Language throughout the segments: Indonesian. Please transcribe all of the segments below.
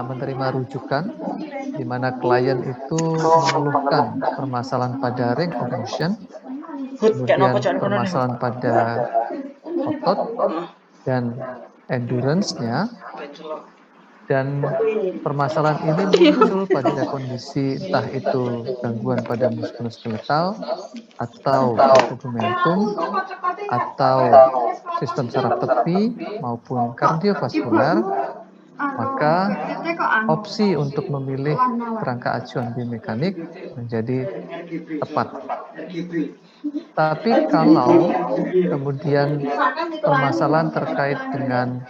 menerima rujukan di mana klien itu mengeluhkan permasalahan pada range of motion, kemudian permasalahan pada otot dan endurance-nya, dan permasalahan ini muncul pada kondisi entah itu gangguan pada muskuloskeletal atau integumentum atau sistem saraf tepi maupun kardiovaskular, maka opsi untuk memilih kerangka acuan biomekanik menjadi tepat. Tapi kalau kemudian permasalahan terkait dengan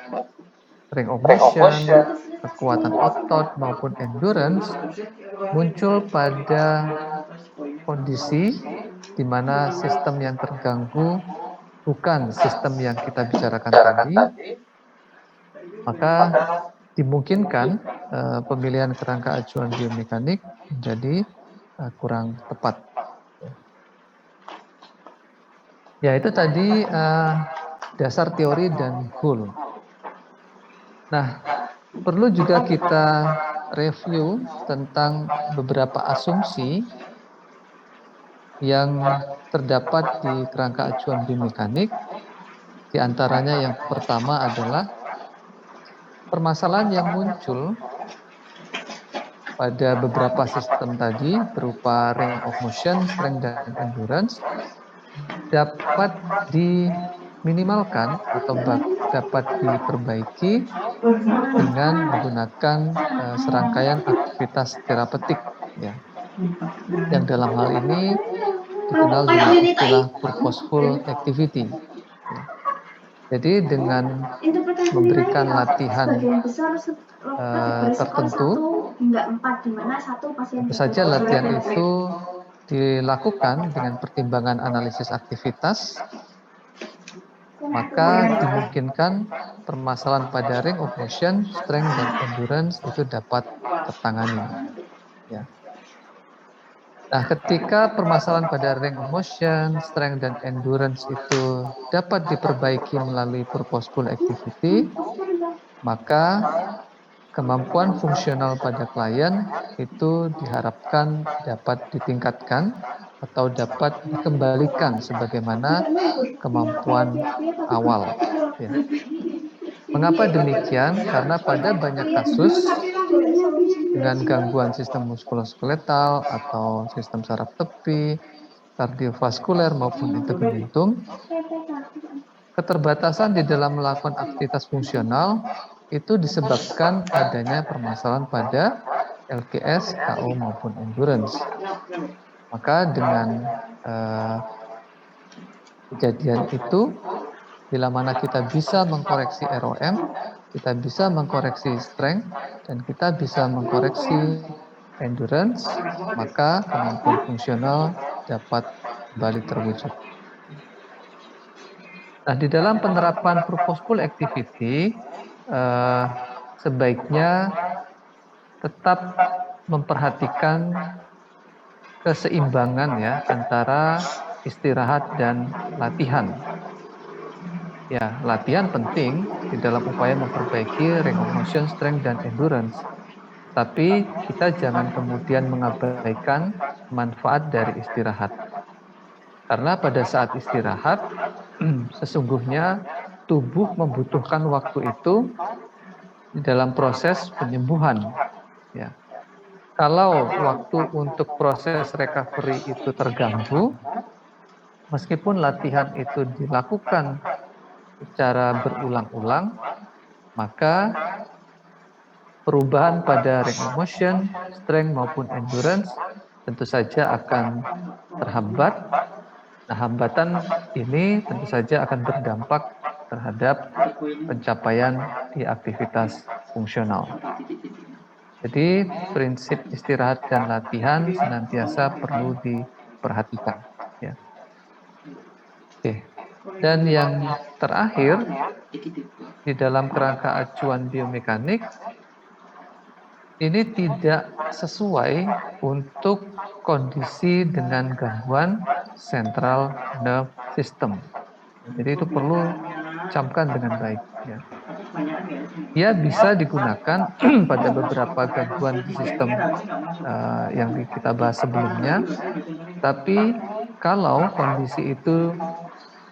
range of motion, kekuatan otot maupun endurance muncul pada kondisi di mana sistem yang terganggu bukan sistem yang kita bicarakan tadi, maka dimungkinkan pemilihan kerangka acuan biomekanik menjadi kurang tepat. Ya, itu tadi dasar teori dan goal. Nah, perlu juga kita review tentang beberapa asumsi yang terdapat di kerangka acuan biomekanik. Di antaranya yang pertama adalah permasalahan yang muncul pada beberapa sistem tadi berupa range of motion, strength, dan endurance dapat diminimalkan atau dapat diperbaiki dengan menggunakan serangkaian aktivitas terapeutik, ya, yang dalam hal ini dikenal dengan istilah purposeful activity. Ya. Jadi dengan memberikan latihan tertentu, tentu saja latihan itu dilakukan dengan pertimbangan analisis aktivitas, maka dimungkinkan permasalahan pada range of motion, strength, dan endurance itu dapat tertangani. Ya. Nah, ketika permasalahan pada range of motion, strength, dan endurance itu dapat diperbaiki melalui purposeful activity, maka kemampuan fungsional pada klien itu diharapkan dapat ditingkatkan atau dapat dikembalikan sebagaimana kemampuan awal. Ya. Mengapa demikian? Karena pada banyak kasus dengan gangguan sistem muskuloskeletal atau sistem saraf tepi, kardiovaskuler maupun integumentum, keterbatasan di dalam melakukan aktivitas fungsional itu disebabkan adanya permasalahan pada LGS, KO maupun endurance. Maka dengan kejadian itu, bila mana kita bisa mengkoreksi ROM, kita bisa mengkoreksi strength, dan kita bisa mengkoreksi endurance, maka kemampuan fungsional dapat kembali terwujud. Nah, di dalam penerapan purposeful activity, sebaiknya tetap memperhatikan keseimbangan ya antara istirahat dan latihan. Ya, latihan penting di dalam upaya memperbaiki range of motion, strength, dan endurance. Tapi kita jangan kemudian mengabaikan manfaat dari istirahat. Karena pada saat istirahat, sesungguhnya tubuh membutuhkan waktu itu di dalam proses penyembuhan. Ya. Kalau waktu untuk proses recovery itu terganggu, meskipun latihan itu dilakukan secara berulang-ulang, maka perubahan pada range of motion, strength maupun endurance tentu saja akan terhambat. Nah, hambatan ini tentu saja akan berdampak terhadap pencapaian di aktivitas fungsional. Jadi prinsip istirahat dan latihan senantiasa perlu diperhatikan. Ya. Oke. Dan yang terakhir, di dalam kerangka acuan biomekanik, ini tidak sesuai untuk kondisi dengan gangguan central nerve system. Jadi itu perlu camkan dengan baik. Ya. Ia bisa digunakan pada beberapa gangguan di sistem yang kita bahas sebelumnya, tapi kalau kondisi itu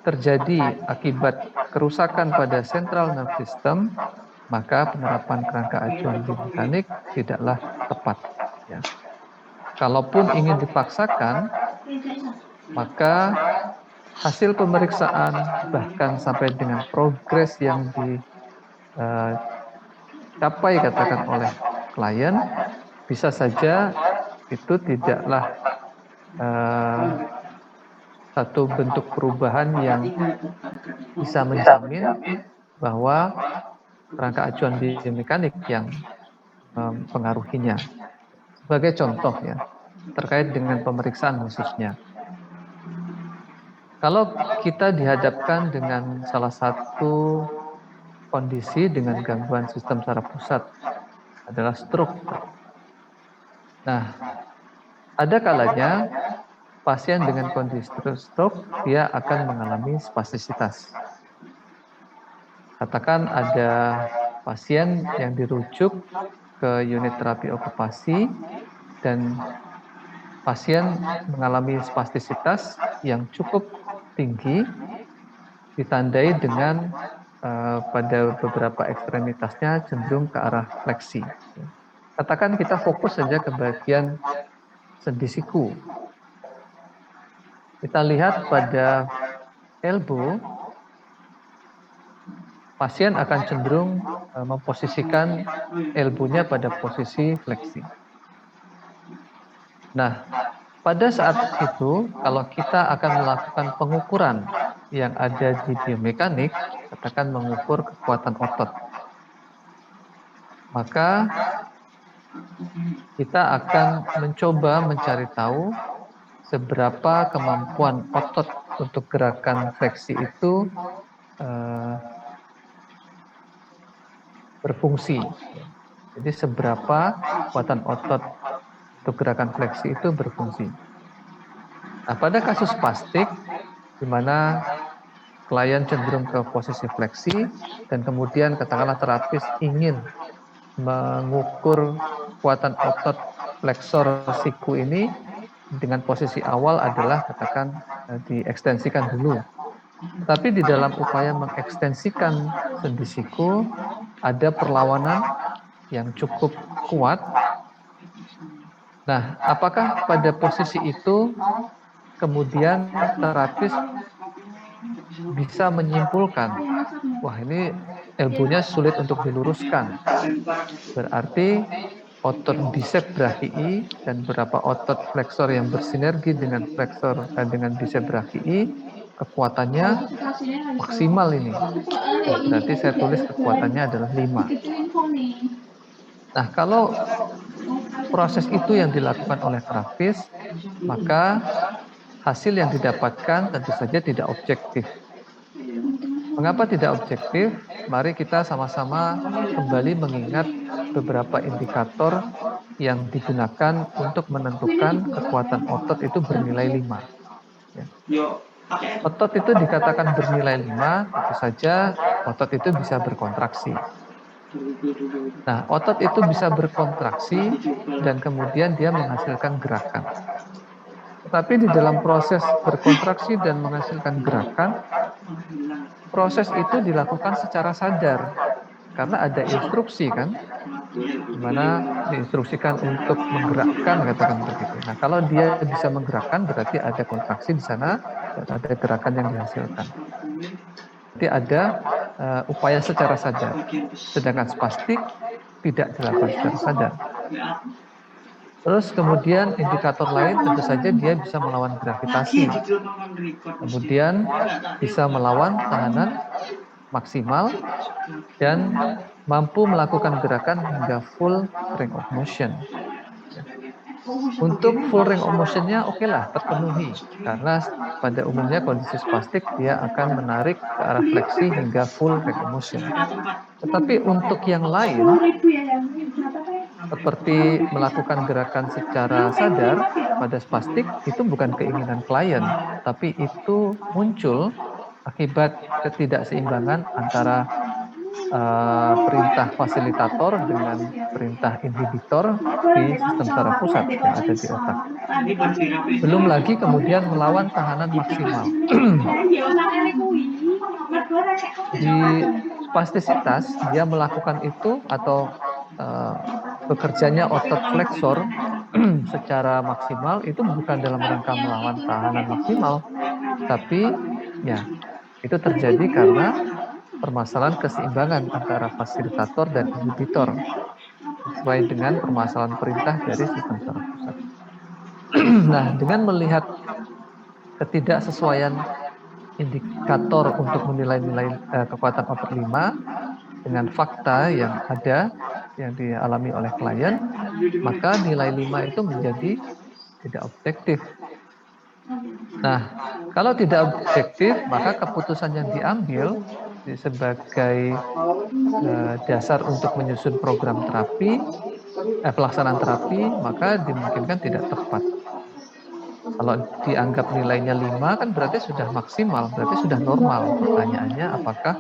terjadi akibat kerusakan pada central nervous system, maka penerapan kerangka acuan biomekanik tidaklah tepat. Ya. Kalaupun ingin dipaksakan, maka hasil pemeriksaan bahkan sampai dengan progres yang dicapai katakan oleh klien, bisa saja itu tidaklah satu bentuk perubahan yang bisa menjamin bahwa kerangka acuan biomekanik yang mempengaruhinya. Sebagai contoh ya, terkait dengan pemeriksaan khususnya. Kalau kita dihadapkan dengan salah satu kondisi dengan gangguan sistem saraf pusat adalah stroke. Nah, ada kalanya pasien dengan kondisi stroke dia akan mengalami spastisitas. Katakan ada pasien yang dirujuk ke unit terapi okupasi dan pasien mengalami spastisitas yang cukup tinggi, ditandai dengan pada beberapa ekstremitasnya cenderung ke arah fleksi. Katakan kita fokus saja ke bagian sendi siku. Kita lihat pada elbow, pasien akan cenderung memposisikan elbow-nya pada posisi fleksi. Nah, pada saat itu, kalau kita akan melakukan pengukuran yang ada di biomekanik, katakan mengukur kekuatan otot, maka kita akan mencoba mencari tahu seberapa kemampuan otot untuk gerakan fleksi itu berfungsi. Jadi seberapa kekuatan otot untuk gerakan fleksi itu berfungsi. Nah, pada kasus spastik, di mana klien cenderung ke posisi fleksi, dan kemudian katakanlah terapis ingin mengukur kekuatan otot flexor siku ini, dengan posisi awal adalah katakan diekstensikan dulu. Tapi di dalam upaya mengekstensikan sendi siku, ada perlawanan yang cukup kuat. Nah, apakah pada posisi itu kemudian terapis bisa menyimpulkan, wah ini elbow-nya sulit untuk diluruskan. Berarti otot bicep brachii dan beberapa otot flexor yang bersinergi dengan dengan bicep brachii, kekuatannya maksimal ini. Berarti saya tulis kekuatannya adalah 5. Nah, kalau proses itu yang dilakukan oleh terapis, maka hasil yang didapatkan tentu saja tidak objektif. Mengapa tidak objektif? Mari kita sama-sama kembali mengingat beberapa indikator yang digunakan untuk menentukan kekuatan otot itu bernilai 5. Ya. Otot itu dikatakan bernilai 5, tentu saja otot itu bisa berkontraksi. Nah, otot itu bisa berkontraksi dan kemudian dia menghasilkan gerakan. Tetapi di dalam proses berkontraksi dan menghasilkan gerakan, proses itu dilakukan secara sadar karena ada instruksi kan, di mana diinstruksikan untuk menggerakkan, katakan begitu. Nah, kalau dia bisa menggerakkan berarti ada kontraksi di sana dan ada gerakan yang dihasilkan. Jadi ada upaya secara sadar. Sedangkan spastik tidak dilakukan secara sadar. Terus kemudian indikator lain tentu saja dia bisa melawan gravitasi. Kemudian bisa melawan tahanan maksimal dan mampu melakukan gerakan hingga full range of motion. Untuk full range of motion-nya oke lah, terpenuhi. Karena pada umumnya kondisi spastik dia akan menarik ke arah fleksi hingga full range of motion. Tetapi untuk yang lain, seperti melakukan gerakan secara sadar pada spastik, itu bukan keinginan klien, tapi itu muncul akibat ketidakseimbangan antara perintah fasilitator dengan perintah inhibitor di sistem saraf pusat yang ada di otak. Belum lagi kemudian melawan tahanan maksimal. Di spastisitas dia melakukan itu atau bekerjanya otot flexor secara maksimal itu bukan dalam rangka melawan tahanan maksimal, tapi ya itu terjadi karena permasalahan keseimbangan antara fasilitator dan inhibitor sesuai dengan permasalahan perintah dari sistem saraf pusat. Nah, dengan melihat ketidaksesuaian indikator untuk menilai-nilai kekuatan otot 5 dengan fakta yang ada yang dialami oleh klien, maka nilai 5 itu menjadi tidak objektif. Nah, kalau tidak objektif, maka keputusan yang diambil sebagai dasar untuk menyusun program terapi, pelaksanaan terapi, maka dimungkinkan tidak tepat. Kalau dianggap nilainya 5 kan berarti sudah maksimal, berarti sudah normal. Pertanyaannya apakah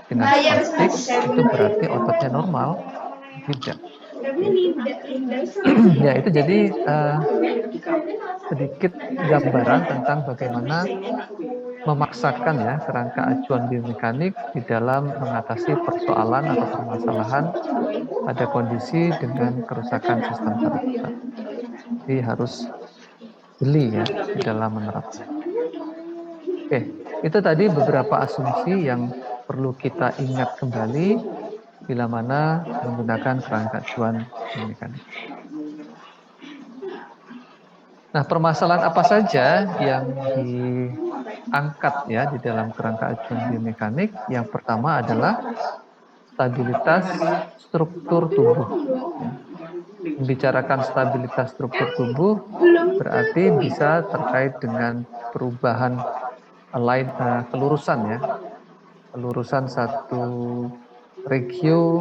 dengan spastik itu berarti ototnya normal? Tidak. Ya, itu jadi sedikit gambaran tentang bagaimana memaksakan ya kerangka acuan biomekanik di dalam mengatasi persoalan atau permasalahan pada kondisi dengan kerusakan sistem saraf pusat. Jadi harus jeli ya di dalam menerapkan. Oke, itu tadi beberapa asumsi yang perlu kita ingat kembali bila mana menggunakan kerangka acuan biomekanik. Nah, permasalahan apa saja yang diangkat ya di dalam kerangka acuan biomekanik? Yang pertama adalah stabilitas struktur tubuh. Ya. Membicarakan stabilitas struktur tubuh berarti bisa terkait dengan perubahan kelurusan ya, kelurusan satu regio,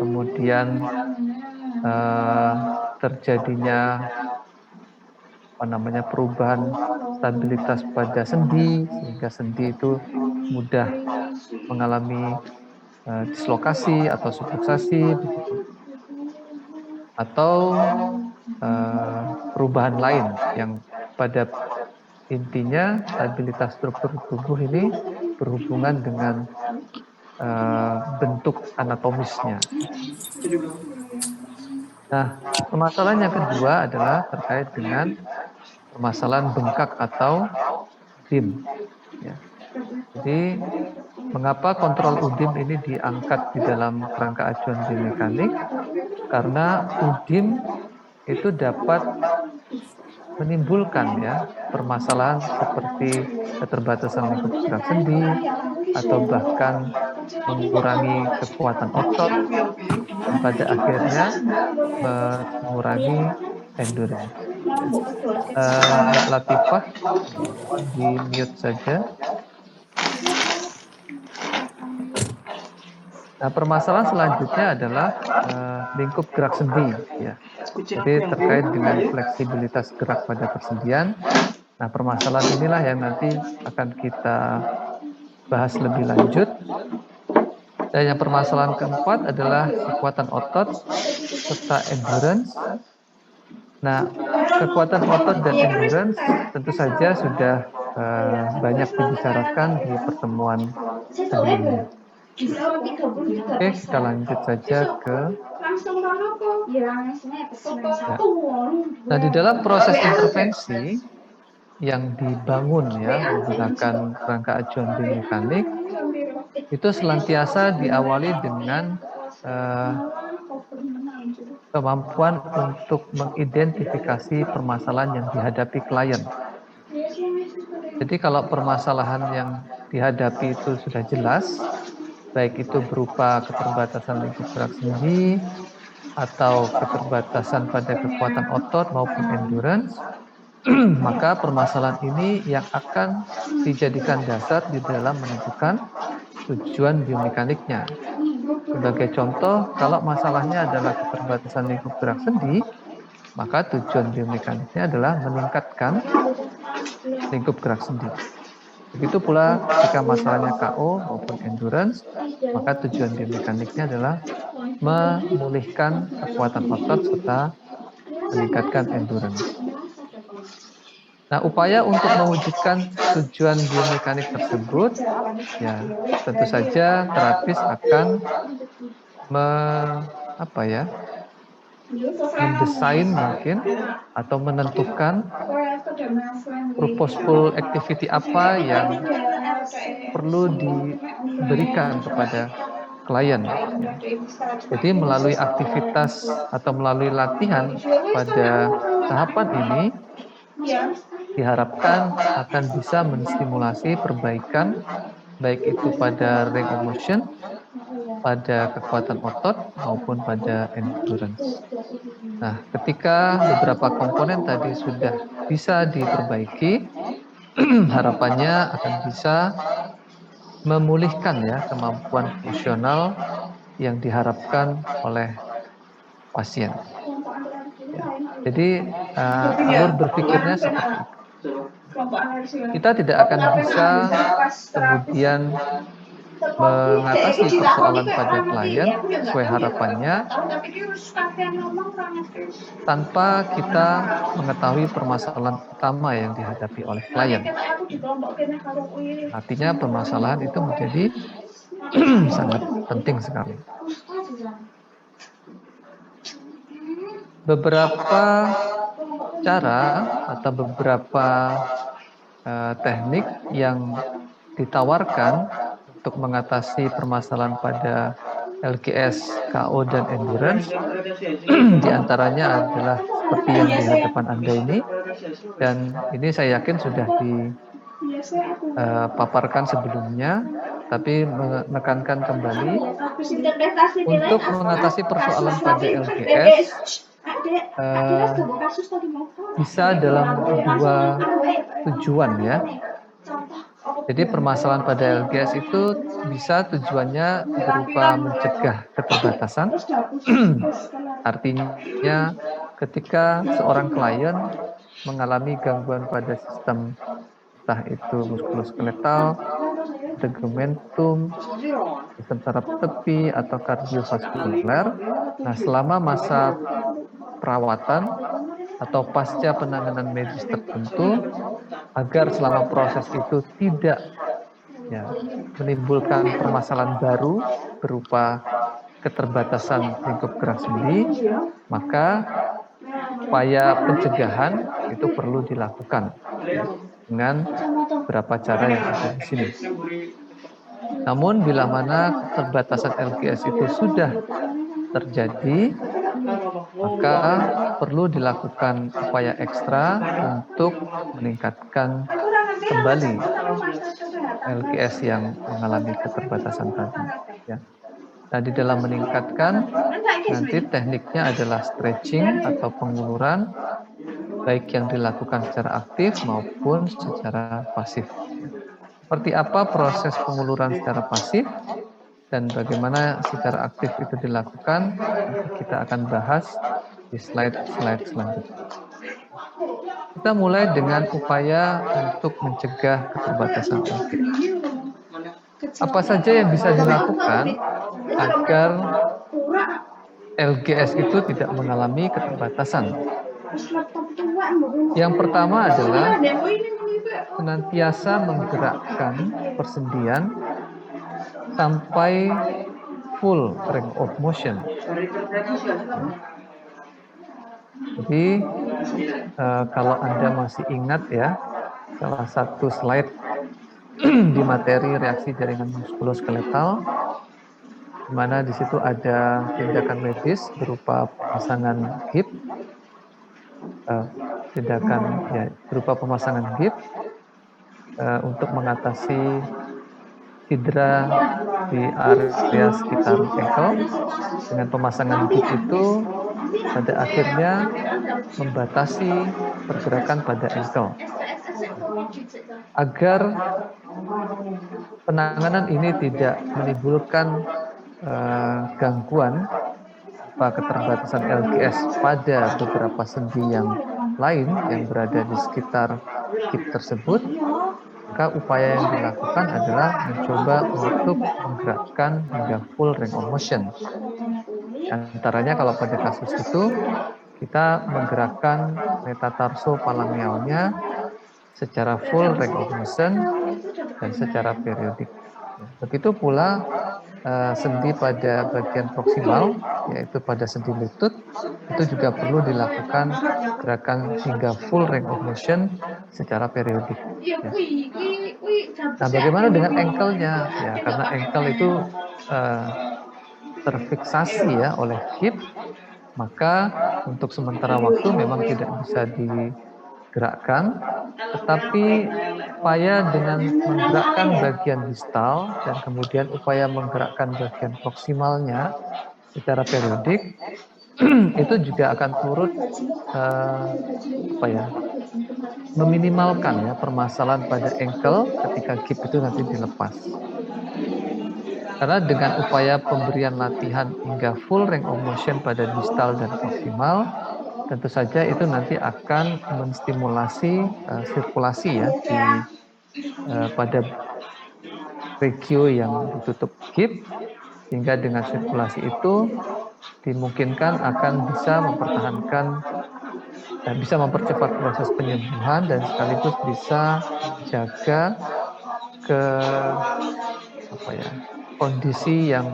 kemudian terjadinya perubahan stabilitas pada sendi sehingga sendi itu mudah mengalami dislokasi atau subluxasi begitu. Atau perubahan lain yang pada intinya stabilitas struktur tubuh ini berhubungan dengan bentuk anatomisnya. Nah, permasalahan yang kedua adalah terkait dengan permasalahan bengkak atau UDIM. Ya. Jadi, mengapa kontrol UDIM ini diangkat di dalam kerangka acuan biomekanik? Karena UDIM itu dapat menimbulkan ya permasalahan seperti keterbatasan lingkup gerak sendi atau bahkan mengurangi kekuatan otot dan pada akhirnya mengurangi endurance. Mbak Latifah, mohon di mute saja. Nah, permasalahan selanjutnya adalah lingkup gerak sendi, ya. Jadi terkait dengan fleksibilitas gerak pada persendian. Nah, permasalahan inilah yang nanti akan kita bahas lebih lanjut. Dan yang permasalahan keempat adalah kekuatan otot serta endurance. Nah, kekuatan otot dan endurance tentu saja sudah banyak dibicarakan di pertemuan sebelumnya. Oke, kita lanjut saja ke ya. Nah, di dalam proses intervensi yang dibangun ya menggunakan kerangka acuan biomekanik itu senantiasa diawali dengan kemampuan untuk mengidentifikasi permasalahan yang dihadapi klien. Jadi kalau permasalahan yang dihadapi itu sudah jelas, baik itu berupa keterbatasan lingkup gerak sendi atau keterbatasan pada kekuatan otot maupun endurance, maka permasalahan ini yang akan dijadikan dasar di dalam menentukan tujuan biomekaniknya. Sebagai contoh, kalau masalahnya adalah keterbatasan lingkup gerak sendi, maka tujuan biomekaniknya adalah meningkatkan lingkup gerak sendi. Begitu pula jika masalahnya KO maupun endurance, maka tujuan biomekaniknya adalah memulihkan kekuatan otot serta meningkatkan endurance. Nah, upaya untuk mewujudkan tujuan biomekanik tersebut, ya tentu saja terapis akan mendesain mungkin atau menentukan purposeful activity apa yang perlu diberikan kepada klien. Ya. Jadi melalui aktivitas atau melalui latihan pada tahapan ini diharapkan akan bisa menstimulasi perbaikan baik itu pada range of motion, pada kekuatan otot maupun pada endurance. Nah, ketika beberapa komponen tadi sudah bisa diperbaiki, harapannya akan bisa memulihkan ya kemampuan fungsional yang diharapkan oleh pasien. Ya. Jadi alur berpikirnya seperti itu. Kita tidak akan bisa kemudian mengatasi persoalan pada klien sesuai harapannya tanpa kita mengetahui permasalahan utama yang dihadapi oleh klien. Artinya permasalahan itu menjadi sangat penting sekali. Beberapa cara atau beberapa teknik yang ditawarkan untuk mengatasi permasalahan pada LGS, KO, dan endurance, diantaranya adalah seperti yang di hadapan Anda ini, dan ini saya yakin sudah dipaparkan sebelumnya, tapi menekankan kembali, untuk mengatasi persoalan pada LGS, bisa dalam dua tujuan ya. Jadi permasalahan pada LGS itu bisa tujuannya berupa mencegah keterbatasan. Artinya ketika seorang klien mengalami gangguan pada sistem entah itu muskuloskeletal, tegumentum, sistem saraf tepi atau kardiovaskuler. Nah, selama masa perawatan atau pasca penanganan medis tertentu, agar selama proses itu tidak menimbulkan permasalahan baru berupa keterbatasan lingkup gerak sendi, maka upaya pencegahan itu perlu dilakukan dengan beberapa cara yang ada di sini. Namun bila mana keterbatasan LGS itu sudah terjadi, maka perlu dilakukan upaya ekstra untuk meningkatkan kembali LGS yang mengalami keterbatasan tadi. Ya. Nah, di dalam meningkatkan, nanti tekniknya adalah stretching atau penguluran, baik yang dilakukan secara aktif maupun secara pasif. Seperti apa proses penguluran secara pasif dan bagaimana secara aktif itu dilakukan, nanti kita akan bahas di slide-slide selanjutnya. Kita mulai dengan upaya untuk mencegah keterbatasan LGS. Apa saja yang bisa dilakukan agar LGS itu tidak mengalami keterbatasan? Yang pertama adalah senantiasa menggerakkan persendian sampai full range of motion. Jadi kalau Anda masih ingat ya, salah satu slide di materi reaksi jaringan muskuloskeletal, di mana di situ ada tindakan medis berupa pemasangan GIP, berupa pemasangan GIP untuk mengatasi cedera di area sekitar ankle. Dengan pemasangan GIP itu pada akhirnya membatasi pergerakan pada ankle. Agar penanganan ini tidak menimbulkan gangguan keterbatasan LGS pada beberapa sendi yang lain yang berada di sekitar GIP tersebut, maka upaya yang dilakukan adalah mencoba untuk menggerakkan hingga full range of motion. Antaranya kalau pada kasus itu kita menggerakkan metatarsophalangealnya secara full range of motion dan secara periodik. Begitu pula sendi pada bagian proksimal, yaitu pada sendi lutut, itu juga perlu dilakukan gerakan hingga full range of motion secara periodik. Ya. Nah, bagaimana dengan ankle-nya? Ya, karena ankle itu terfiksasi ya oleh hip, maka untuk sementara waktu memang tidak bisa digerakkan, tetapi upaya dengan menggerakkan bagian distal dan kemudian upaya menggerakkan bagian proksimalnya secara periodik itu juga akan turut meminimalkan ya permasalahan pada ankle ketika hip itu nanti dilepas. Karena dengan upaya pemberian latihan hingga full range of motion pada distal dan proksimal, tentu saja itu nanti akan menstimulasi sirkulasi ya pada regio yang ditutup hip, sehingga dengan sirkulasi itu dimungkinkan akan bisa mempertahankan dan bisa mempercepat proses penyembuhan dan sekaligus bisa menjaga kondisi yang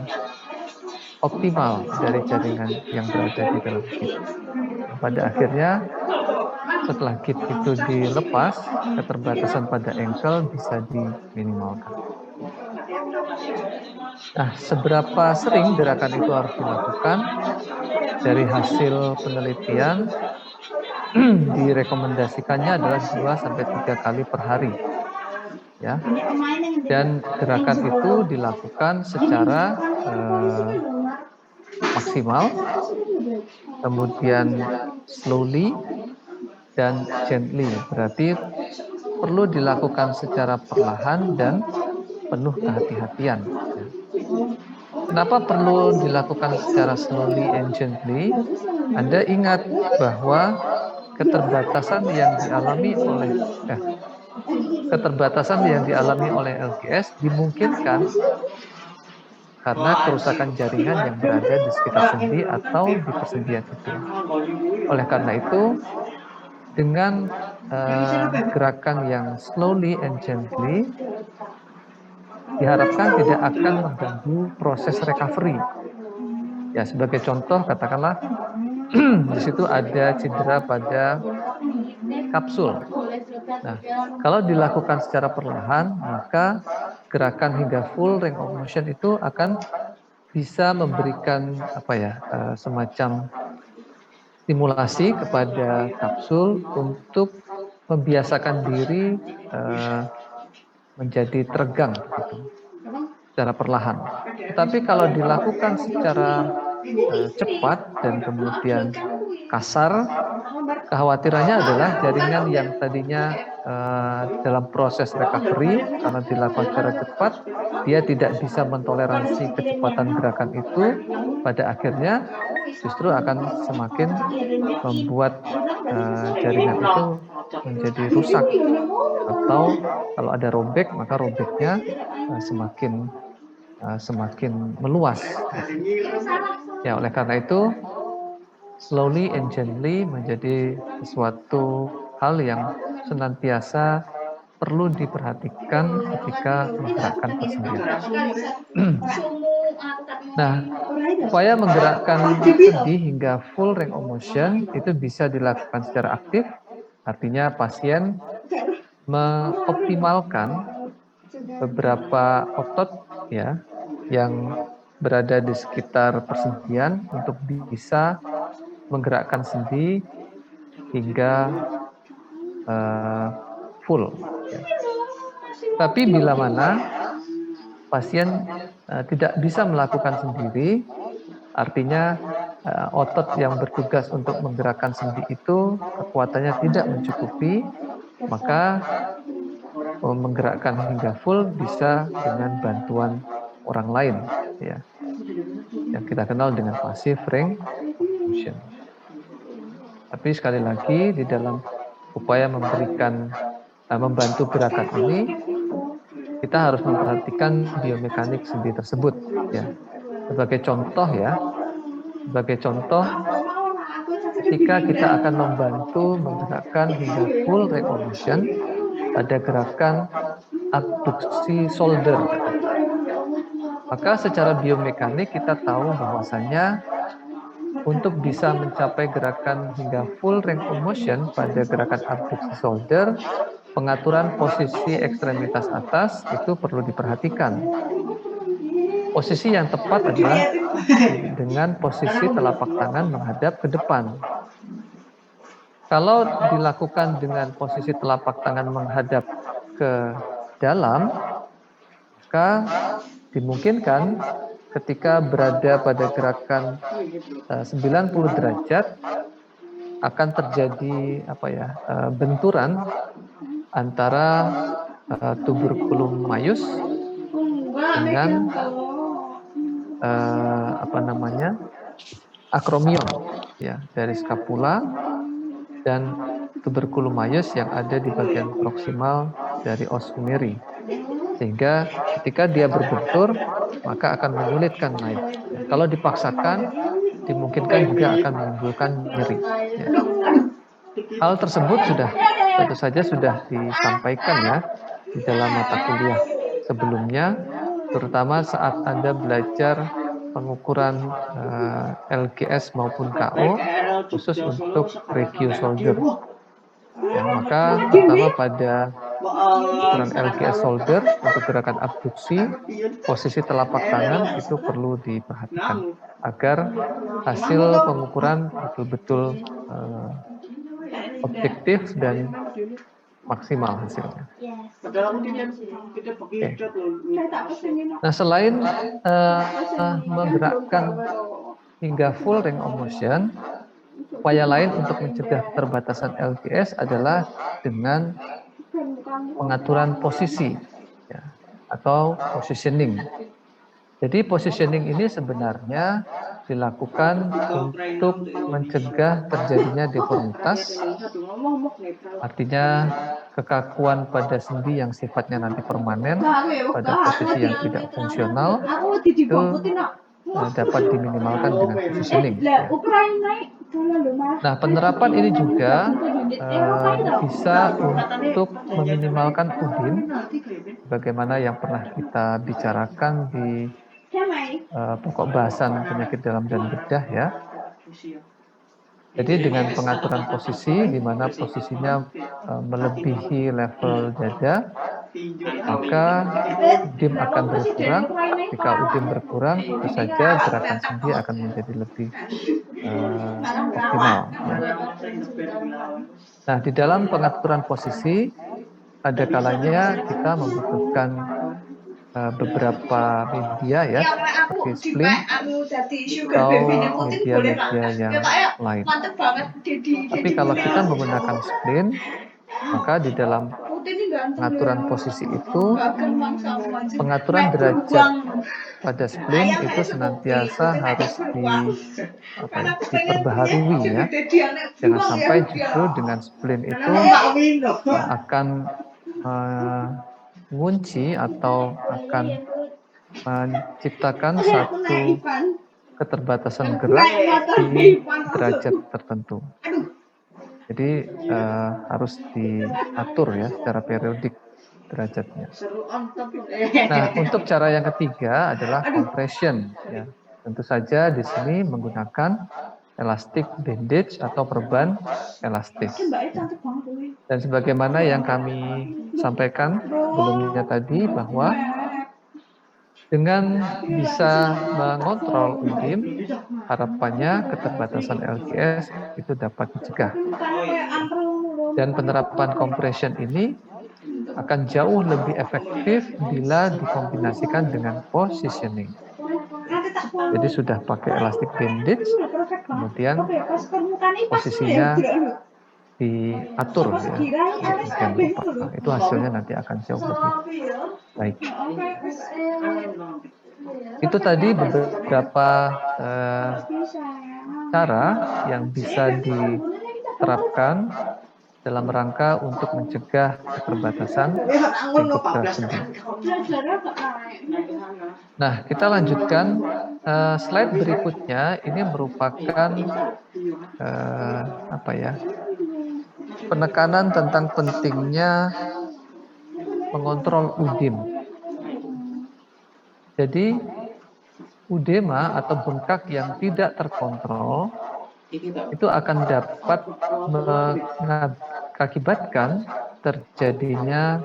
optimal dari jaringan yang berada di dalam hip. Pada akhirnya setelah hip itu dilepas, keterbatasan pada ankle bisa diminimalkan. Nah, seberapa sering gerakan itu harus dilakukan? Dari hasil penelitian, direkomendasikannya adalah 2-3 kali per hari. Ya. Dan gerakan itu dilakukan secara maksimal, kemudian slowly dan gently. Berarti perlu dilakukan secara perlahan dan penuh kehati-hatian. Kenapa perlu dilakukan secara slowly and gently? Anda ingat bahwa keterbatasan yang dialami oleh LGS dimungkinkan karena kerusakan jaringan yang berada di sekitar sendi atau di persendian itu. Oleh karena itu, dengan gerakan yang slowly and gently, diharapkan tidak akan mengganggu proses recovery. Ya, sebagai contoh, katakanlah di situ ada cedera pada kapsul. Nah, kalau dilakukan secara perlahan, maka gerakan hingga full range of motion itu akan bisa memberikan semacam stimulasi kepada kapsul untuk membiasakan diri menjadi teregang secara perlahan. Tetapi kalau dilakukan secara cepat dan kemudian kasar, kekhawatirannya adalah jaringan yang tadinya dalam proses recovery karena dilakukan secara cepat, dia tidak bisa mentoleransi kecepatan gerakan itu, pada akhirnya justru akan semakin membuat jaringan itu menjadi rusak, atau kalau ada robek maka robeknya semakin meluas. Ya, oleh karena itu slowly and gently menjadi sesuatu hal yang senantiasa perlu diperhatikan ketika menggerakkan persendian. Nah, upaya menggerakkan sendi hingga full range of motion itu bisa dilakukan secara aktif, artinya pasien mengoptimalkan beberapa otot ya yang berada di sekitar persendian untuk bisa menggerakkan sendi hingga full. Ya. Tapi bila mana pasien tidak bisa melakukan sendiri, artinya otot yang bertugas untuk menggerakkan sendi itu kekuatannya tidak mencukupi, maka menggerakkan hingga full bisa dengan bantuan orang lain, ya, yang kita kenal dengan passive range of motion. Tapi sekali lagi di dalam upaya membantu gerakan ini, kita harus memperhatikan biomekanik sendi tersebut. Ya, sebagai contoh ketika kita akan membantu menggerakkan hingga full range of motion pada gerakan abduksi shoulder, maka secara biomekanik kita tahu bahwasannya untuk bisa mencapai gerakan hingga full range of motion pada gerakan abduksi shoulder, pengaturan posisi ekstremitas atas itu perlu diperhatikan. Posisi yang tepat adalah dengan posisi telapak tangan menghadap ke depan. Kalau dilakukan dengan posisi telapak tangan menghadap ke dalam, maka dimungkinkan ketika berada pada gerakan 90 derajat akan terjadi benturan antara tuberculum majus dengan akromion ya dari skapula dan tuberculum majus yang ada di bagian proksimal dari os femeri, sehingga ketika dia berbentur maka akan menyulitkan naik. Ya, kalau dipaksakan dimungkinkan juga akan menimbulkan nyeri. Ya. Hal tersebut tentu saja sudah disampaikan ya di dalam mata kuliah sebelumnya, terutama saat Anda belajar pengukuran LGS maupun KO khusus untuk regio shoulder. Ya, maka terutama pada ukuran LGS shoulder untuk gerakan abduksi, posisi telapak tangan itu perlu diperhatikan agar hasil pengukuran betul-betul objektif dan maksimal hasilnya. Okay. Nah, selain menggerakkan hingga full range of motion, upaya lain untuk mencegah keterbatasan LGS adalah dengan pengaturan posisi ya, atau positioning. Jadi positioning ini sebenarnya dilakukan untuk mencegah terjadinya deformitas, artinya kekakuan pada sendi yang sifatnya nanti permanen pada posisi yang tidak fungsional itu dapat diminimalkan dengan positioning. Ya. Nah, penerapan ini juga bisa untuk meminimalkan udin, bagaimana yang pernah kita bicarakan di pokok bahasan penyakit dalam dan bedah ya. Jadi dengan pengaturan posisi di mana posisinya melebihi level dada, maka UDIM akan berkurang. Jika UDIM berkurang, tentu saja gerakan sendi akan menjadi lebih optimal. Ya. Nah, di dalam pengaturan posisi, ada kalanya kita membutuhkan beberapa media ya seperti splint atau media-media yang lain. Tapi kalau kita menggunakan splint, maka di dalam pengaturan posisi itu pengaturan derajat pada splint itu senantiasa harus diperbaharui ya. Jangan sampai justru dengan splint itu akan mengunci atau akan menciptakan satu keterbatasan gerak di derajat tertentu. Jadi harus diatur ya secara periodik derajatnya. Nah, untuk cara yang ketiga adalah compression. Ya. Tentu saja di sini menggunakan elastic bandage atau perban elastis. Ya. Dan sebagaimana yang kami sampaikan sebelumnya tadi bahwa dengan bisa mengontrol UDIM, harapannya keterbatasan LGS itu dapat dicegah. Dan penerapan compression ini akan jauh lebih efektif bila dikombinasikan dengan positioning. Jadi sudah pakai elastic bandage, kemudian posisinya diatur ya, itu hasilnya nanti akan jauh lebih baik. Itu tadi beberapa cara yang bisa diterapkan dalam rangka untuk mencegah keterbatasan lingkup gerak sendi. Nah, kita lanjutkan slide berikutnya. Ini merupakan penekanan tentang pentingnya mengontrol UDIM. Jadi, udema atau bengkak yang tidak terkontrol itu akan dapat mengakibatkan terjadinya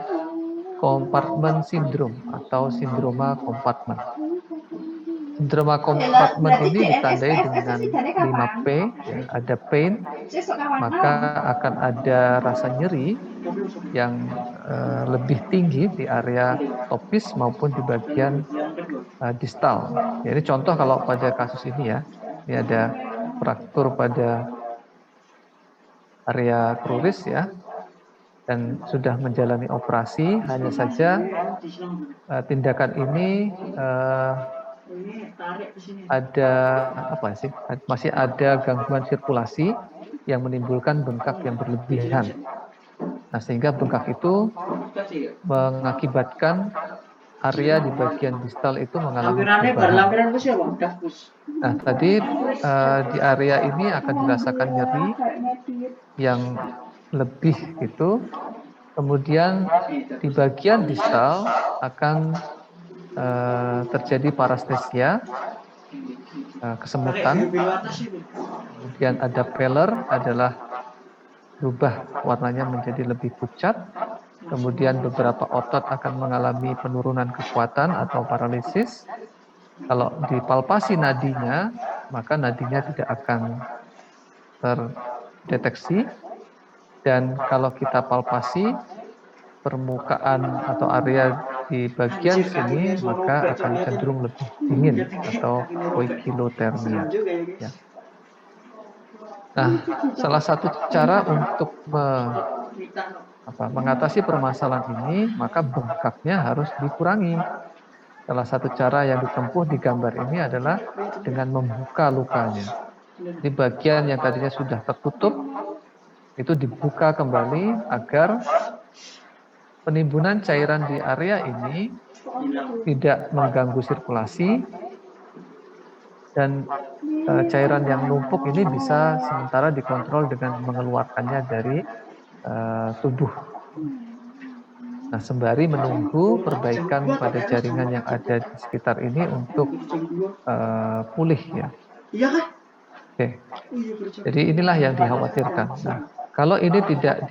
kompartmen sindrom atau sindroma kompartmen. Sindroma kompartmen ini ditandai dengan 5P, ya, ada pain, maka akan ada rasa nyeri yang lebih tinggi di area topis maupun di bagian distal. Jadi contoh kalau pada kasus ini ya, ini ada fraktur pada area kruris ya, dan sudah menjalani operasi. Hanya saja tindakan ini masih ada gangguan sirkulasi yang menimbulkan bengkak yang berlebihan. Nah, sehingga bengkak itu mengakibatkan area di bagian distal itu mengalami perubahan. Nah, tadi di area ini akan dirasakan nyeri yang lebih gitu. Kemudian di bagian distal akan terjadi parestesia, kesemutan. Kemudian ada pallor, adalah berubah warnanya menjadi lebih pucat. Kemudian beberapa otot akan mengalami penurunan kekuatan atau paralisis. Kalau dipalpasi nadinya, maka nadinya tidak akan terdeteksi. Dan kalau kita palpasi permukaan atau area di bagian sini, maka akan cenderung lebih dingin atau poikilotermia. Ya. Nah, salah satu cara untuk mengatasi permasalahan ini, maka bengkaknya harus dikurangi. Salah satu cara yang ditempuh di gambar ini adalah dengan membuka lukanya. Di bagian yang tadinya sudah tertutup, itu dibuka kembali agar penimbunan cairan di area ini tidak mengganggu sirkulasi, dan cairan yang numpuk ini bisa sementara dikontrol dengan mengeluarkannya dari tubuh. Nah, sembari menunggu perbaikan pada jaringan yang ada di sekitar ini untuk pulih ya. Oke. Jadi inilah yang dikhawatirkan. Nah, kalau ini tidak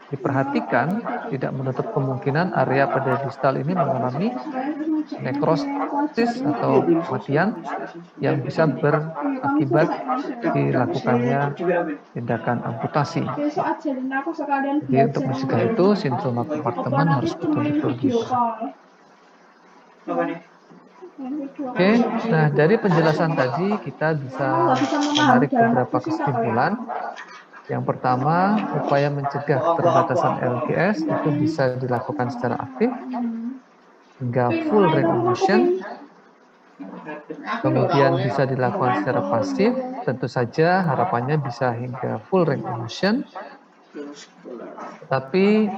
diperhatikan, tidak menutup kemungkinan area pada distal ini mengalami nekrosis atau kematian yang bisa berakibat dilakukannya tindakan amputasi. Jadi untuk mencegah itu, sindroma kompartemen harus betul-betul diperhatikan. Oke, nah dari penjelasan tadi kita bisa menarik beberapa kesimpulan. Yang pertama, upaya mencegah keterbatasan LGS itu bisa dilakukan secara aktif hingga full range of motion. Kemudian bisa dilakukan secara pasif, tentu saja harapannya bisa hingga full range of motion. Tapi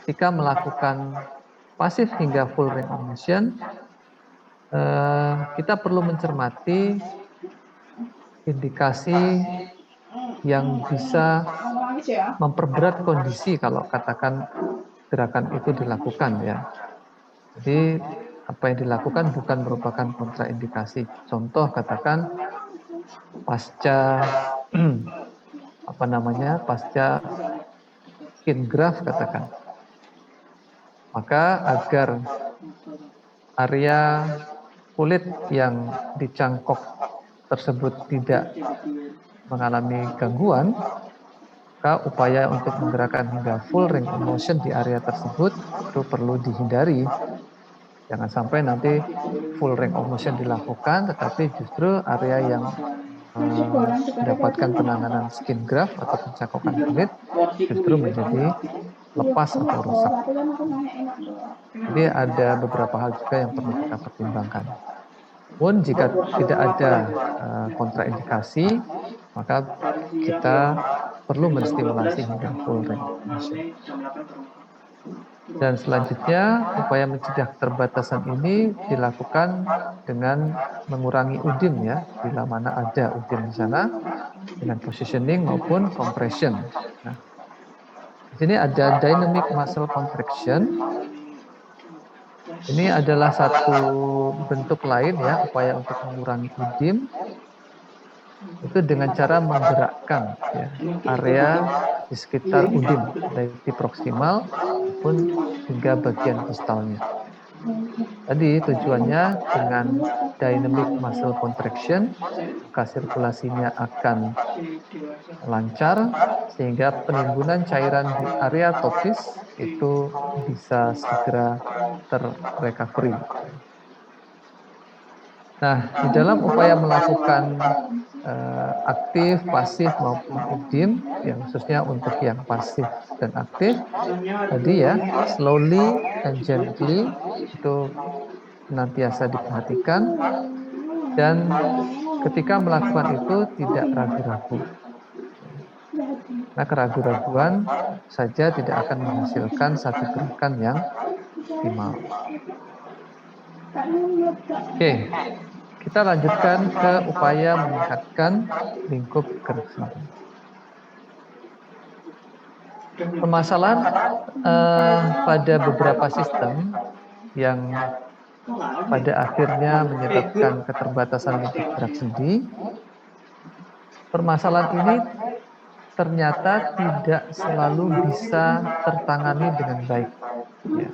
ketika melakukan pasif hingga full range of motion, kita perlu mencermati indikasi yang bisa memperberat kondisi kalau katakan gerakan itu dilakukan ya. Jadi apa yang dilakukan bukan merupakan kontraindikasi. Contoh katakan pasca pasca skin graft katakan. Maka agar area kulit yang dicangkok tersebut tidak mengalami gangguan, maka upaya untuk menggerakkan hingga full range of motion di area tersebut itu perlu dihindari. Jangan sampai nanti full range of motion dilakukan, tetapi justru area yang mendapatkan penanganan skin graft atau pencangkokan kulit justru menjadi lepas atau rusak. Jadi ada beberapa hal juga yang perlu kita pertimbangkan. Pun jika tidak ada kontraindikasi, maka kita perlu menstimulasi hingga full range of motion. Dan selanjutnya, upaya mencegah keterbatasan ini dilakukan dengan mengurangi udim ya, bila mana ada udim di sana, dengan positioning maupun compression. Nah, di sini ada dynamic muscle contraction. Ini adalah satu bentuk lain ya, upaya untuk mengurangi udim, itu dengan cara menggerakkan ya, area di sekitar udim, baik di proksimal maupun hingga bagian distalnya. Tadi tujuannya dengan dynamic muscle contraction, maka sirkulasinya akan lancar sehingga penimbunan cairan di area topis itu bisa segera terrecovery. Nah, di dalam upaya melakukan aktif, pasif maupun udim, yang khususnya untuk yang pasif dan aktif, tadi ya, slowly and gently itu senantiasa diperhatikan, dan ketika melakukan itu tidak ragu-ragu. Nah, keraguan-raguan saja tidak akan menghasilkan satu gerakan yang optimal. Oke, kita lanjutkan ke upaya meningkatkan lingkup gerak sendi. Permasalahan pada beberapa sistem yang pada akhirnya menyebabkan keterbatasan lingkup gerak sendi, permasalahan ini ternyata tidak selalu bisa tertangani dengan baik. Ya.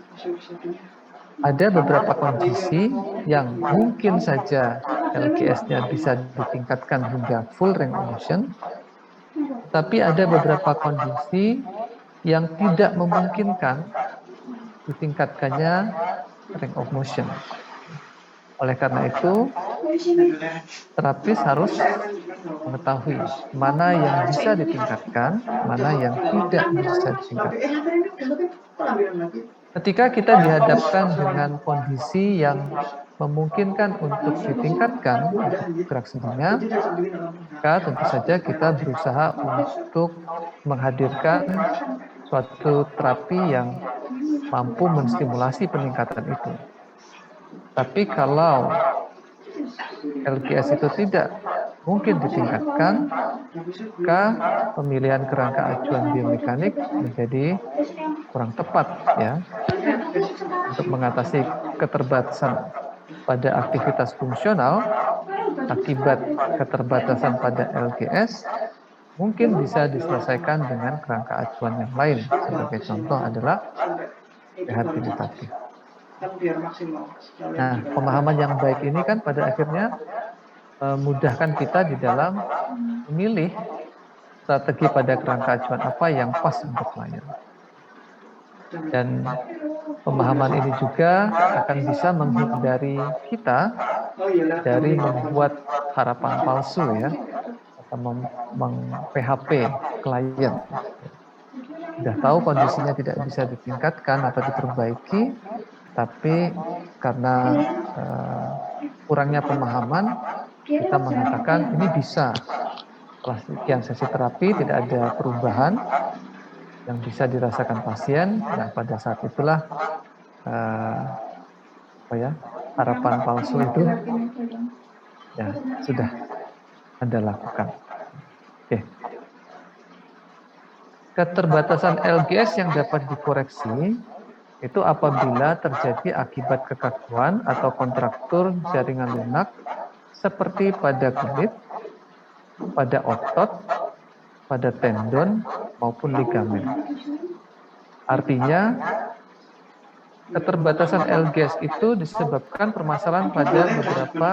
Ada beberapa kondisi yang mungkin saja LGS-nya bisa ditingkatkan hingga full range of motion, tapi ada beberapa kondisi yang tidak memungkinkan ditingkatkannya range of motion. Oleh karena itu, terapis harus mengetahui mana yang bisa ditingkatkan, mana yang tidak bisa ditingkatkan. Ketika kita dihadapkan dengan kondisi yang memungkinkan untuk ditingkatkan untuk gerak sendinya, maka tentu saja kita berusaha untuk menghadirkan suatu terapi yang mampu menstimulasi peningkatan itu. Tapi kalau LGS itu tidak mungkin ditingkatkan, maka pemilihan kerangka acuan biomekanik menjadi kurang tepat ya untuk mengatasi keterbatasan pada aktivitas fungsional akibat keterbatasan pada LGS. Mungkin bisa diselesaikan dengan kerangka acuan yang lain. Sebagai contoh adalah rehabilitatif. Nah, pemahaman yang baik ini kan pada akhirnya memudahkan kita di dalam memilih strategi pada kerangka acuan apa yang pas untuk klien. Dan pemahaman ini juga akan bisa menghindari kita dari membuat harapan palsu ya, atau meng-PHP klien. Sudah tahu kondisinya tidak bisa ditingkatkan atau diperbaiki, tapi karena kurangnya pemahaman, kita mengatakan ini bisa. Setelah sekian sesi terapi tidak ada perubahan yang bisa dirasakan pasien. Nah, pada saat itulah harapan palsu itu ya sudah Anda lakukan. Oke. Keterbatasan LGS yang dapat dikoreksi itu apabila terjadi akibat kekakuan atau kontraktur jaringan lunak seperti pada kulit, pada otot, pada tendon maupun ligamen. Artinya keterbatasan LGS itu disebabkan permasalahan pada beberapa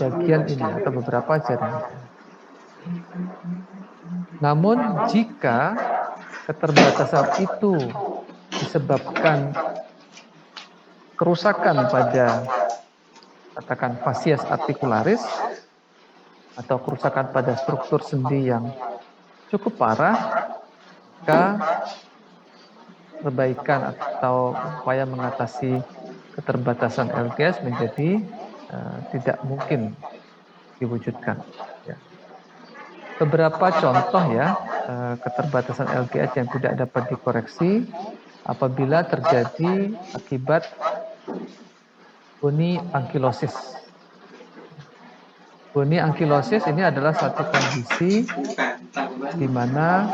bagian ini atau beberapa jaringan. Namun jika keterbatasan itu disebabkan kerusakan pada katakan fasies articularis atau kerusakan pada struktur sendi yang cukup parah, maka perbaikan atau upaya mengatasi keterbatasan LGS menjadi tidak mungkin diwujudkan. Ya. beberapa contoh ya keterbatasan LGS yang tidak dapat dikoreksi apabila terjadi akibat bony ankylosis. Bony ankylosis ini adalah satu kondisi di mana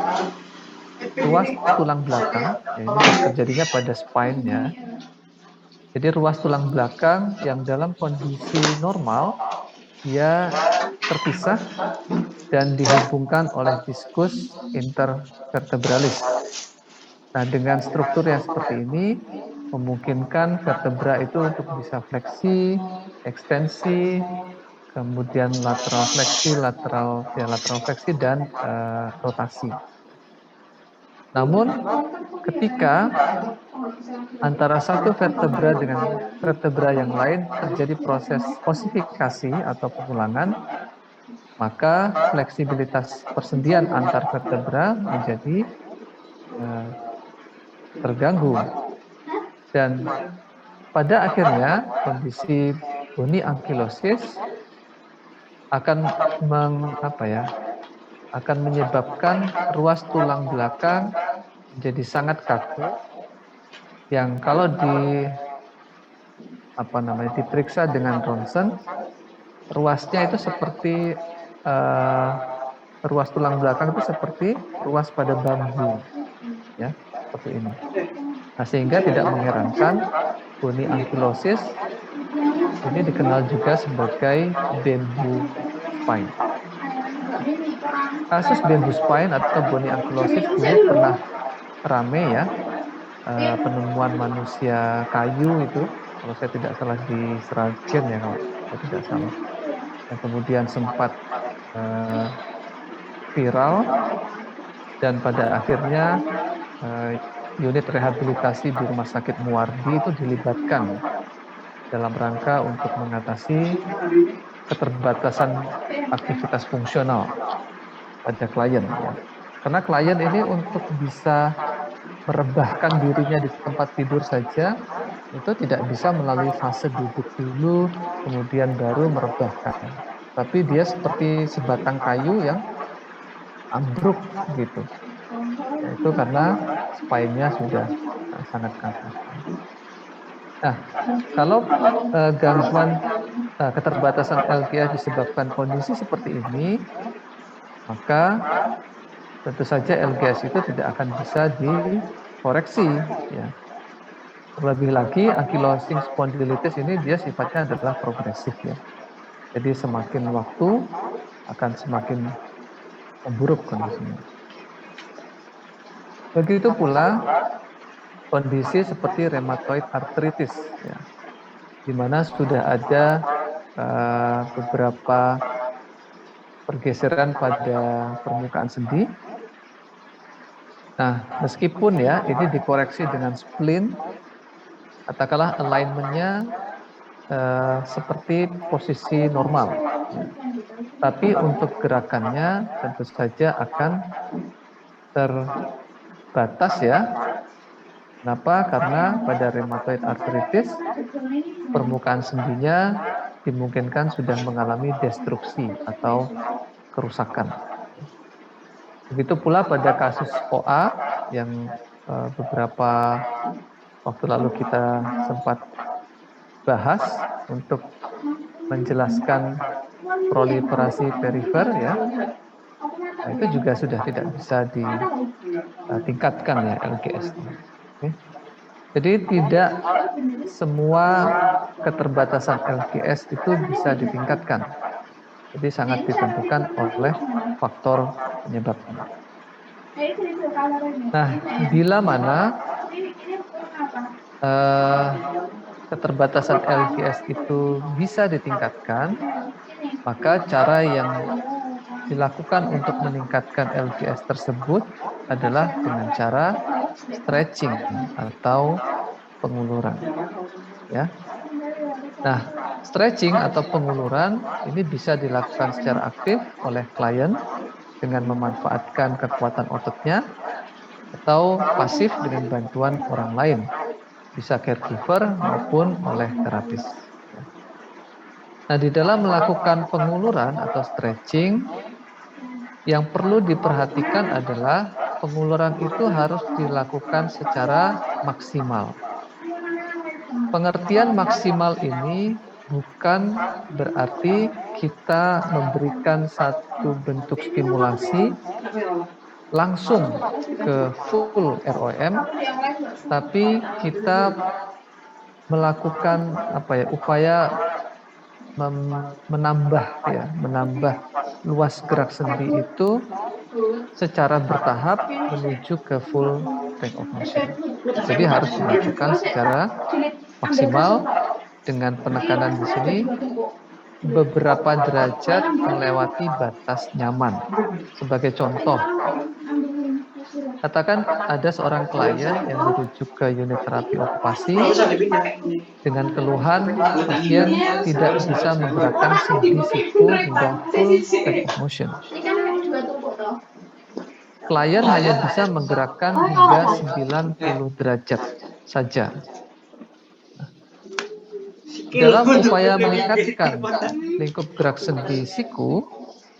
ruas tulang belakang, ya ini terjadinya pada spine ya. Jadi ruas tulang belakang yang dalam kondisi normal dia terpisah dan dihubungkan oleh diskus intervertebralis. Nah, dengan struktur yang seperti ini memungkinkan vertebra itu untuk bisa fleksi, ekstensi, kemudian lateral fleksi, lateral fleksi dan rotasi. Namun ketika antara satu vertebra dengan vertebra yang lain terjadi proses osifikasi atau pengulangan, maka fleksibilitas persendian antar vertebra menjadi terganggu. Dan pada akhirnya kondisi bony ankylosis akan akan menyebabkan ruas tulang belakang menjadi sangat kaku yang kalau diperiksa dengan ronsen ruasnya itu seperti ruas tulang belakang itu seperti ruas pada bambu ya seperti ini. Nah, sehingga tidak mengherankan bony ankylosis ini dikenal juga sebagai bamboo spine. Kasus bamboo spine atau bony ankylosis dulu pernah rame ya, penemuan manusia kayu itu, kalau saya tidak salah di Sragen ya kalau saya tidak salah. Yang kemudian sempat viral dan pada akhirnya unit rehabilitasi di Rumah Sakit Muardi itu dilibatkan dalam rangka untuk mengatasi keterbatasan aktivitas fungsional pada klien. Ya. Karena klien ini untuk bisa merebahkan dirinya di tempat tidur saja, itu tidak bisa melalui fase duduk dulu, kemudian baru merebahkan. Tapi dia seperti sebatang kayu yang ambruk gitu. Itu karena spine-nya sudah sangat kaku. Nah, kalau gangguan keterbatasan LGS disebabkan kondisi seperti ini, maka tentu saja LGS itu tidak akan bisa dikoreksi. Ya. Terlebih lagi ankylosing spondylitis ini dia sifatnya adalah progresif ya. Jadi semakin waktu akan semakin memburuk kondisinya. Begitu pula kondisi seperti rheumatoid arthritis, ya, di mana sudah ada beberapa pergeseran pada permukaan sendi. Nah, meskipun ya ini dikoreksi dengan splint, katakanlah alignment-nya seperti posisi normal, ya. Tapi untuk gerakannya tentu saja akan terbatas ya. Kenapa? Karena pada rheumatoid arthritis permukaan sendinya dimungkinkan sudah mengalami destruksi atau kerusakan. Begitu pula pada kasus OA yang beberapa waktu lalu kita sempat bahas untuk menjelaskan proliferasi perifer ya. Nah, itu juga sudah tidak bisa ditingkatkan ya LGS-nya. Oke. Jadi tidak semua keterbatasan LGS itu bisa ditingkatkan. Jadi sangat ditentukan oleh faktor penyebabnya. Nah, bila mana keterbatasan LGS itu bisa ditingkatkan, maka cara yang dilakukan untuk meningkatkan LGS tersebut adalah dengan cara stretching atau penguluran. Ya. Nah, stretching atau penguluran ini bisa dilakukan secara aktif oleh klien dengan memanfaatkan kekuatan ototnya atau pasif dengan bantuan orang lain, bisa caregiver maupun oleh terapis. Nah, di dalam melakukan penguluran atau stretching, Yang perlu diperhatikan adalah penguluran itu harus dilakukan secara maksimal. Pengertian maksimal ini bukan berarti kita memberikan satu bentuk stimulasi langsung ke full ROM, tapi kita melakukan upaya menambah luas gerak sendi itu secara bertahap menuju ke full range of motion. Jadi harus dilakukan secara maksimal dengan penekanan di sini beberapa derajat melewati batas nyaman. Sebagai contoh, katakan ada seorang klien yang dirujuk ke unit terapi okupasi dengan keluhan pasien tidak bisa menggerakkan sendi siku hingga full range of motion. Klien hanya bisa menggerakkan hingga 90 derajat saja. Dalam upaya meningkatkan lingkup gerak sendi siku,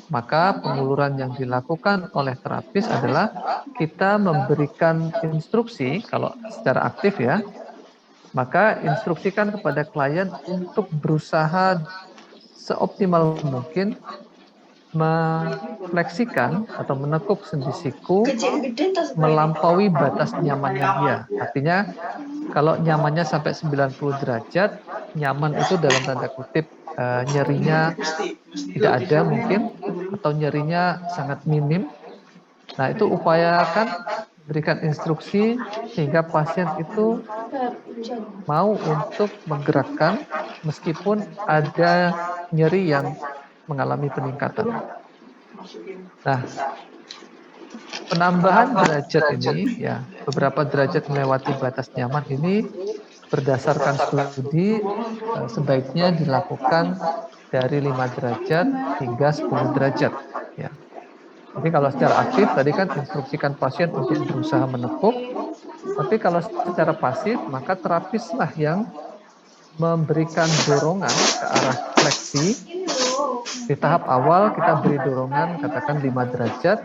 maka penguluran yang dilakukan oleh terapis adalah kita memberikan instruksi, kalau secara aktif ya, maka instruksikan kepada klien untuk berusaha seoptimal mungkin mefleksikan atau menekuk sendi siku melampaui batas nyamannya dia. Artinya kalau nyamannya sampai 90 derajat, nyaman itu dalam tanda kutip nyerinya tidak ada mungkin, atau nyerinya sangat minim. Nah, itu upayakan berikan instruksi sehingga pasien itu mau untuk menggerakkan meskipun ada nyeri yang mengalami peningkatan. Nah, penambahan derajat ini, ya, beberapa derajat melewati batas nyaman ini berdasarkan studi sebaiknya dilakukan dari 5 derajat hingga 10 derajat. Ya. Jadi kalau secara aktif tadi kan instruksikan pasien untuk berusaha menekuk, tapi kalau secara pasif maka terapislah yang memberikan dorongan ke arah fleksi. Di tahap awal kita beri dorongan katakan 5 derajat.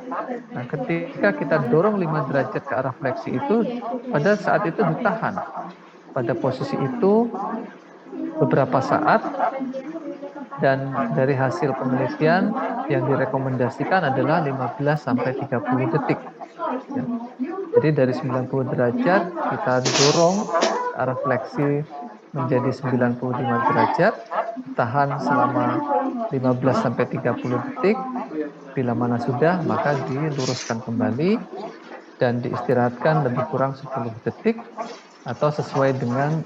Nah, ketika kita dorong 5 derajat ke arah fleksi itu, pada saat itu ditahan. Pada posisi itu beberapa saat, dan dari hasil penelitian yang direkomendasikan adalah 15-30 detik. Ya. Jadi dari 90 derajat kita dorong ke arah fleksi menjadi 95 derajat, tahan selama 15-30 detik. Bila mana sudah, maka diluruskan kembali dan diistirahatkan lebih kurang 10 detik atau sesuai dengan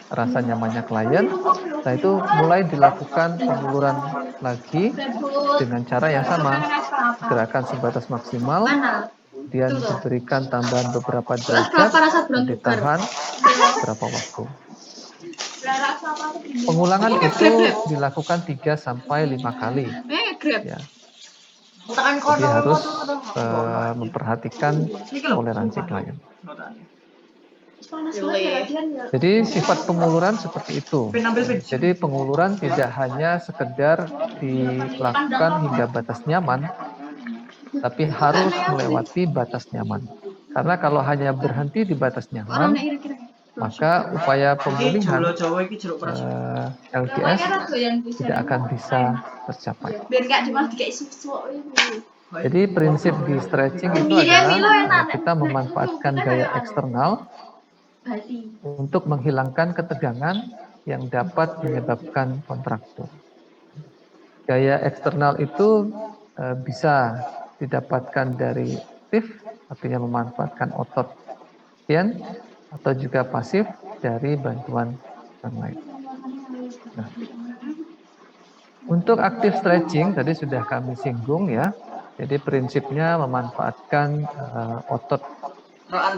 rasa nyamannya klien. Nah, itu mulai dilakukan penguluran lagi dengan cara yang sama, gerakan sebatas maksimal, kemudian diberikan tambahan beberapa derajat dan ditahan beberapa waktu. Pengulangan itu dilakukan 3-5 kali. Ya. Jadi harus memperhatikan toleransi klien. Jadi sifat penguluran seperti itu. Jadi penguluran tidak hanya sekedar dilakukan hingga batas nyaman, tapi harus melewati batas nyaman. Karena kalau hanya berhenti di batas nyaman, maka upaya pemulihan LGS tidak akan bisa tercapai. Jadi prinsip di stretching itu adalah kita memanfaatkan gaya eksternal untuk menghilangkan ketegangan yang dapat menyebabkan kontraktur. Gaya eksternal itu bisa didapatkan dari aktif, artinya memanfaatkan otot pasien, atau juga pasif dari bantuan orang lain. Nah, untuk aktif stretching tadi sudah kami singgung ya. Jadi prinsipnya memanfaatkan otot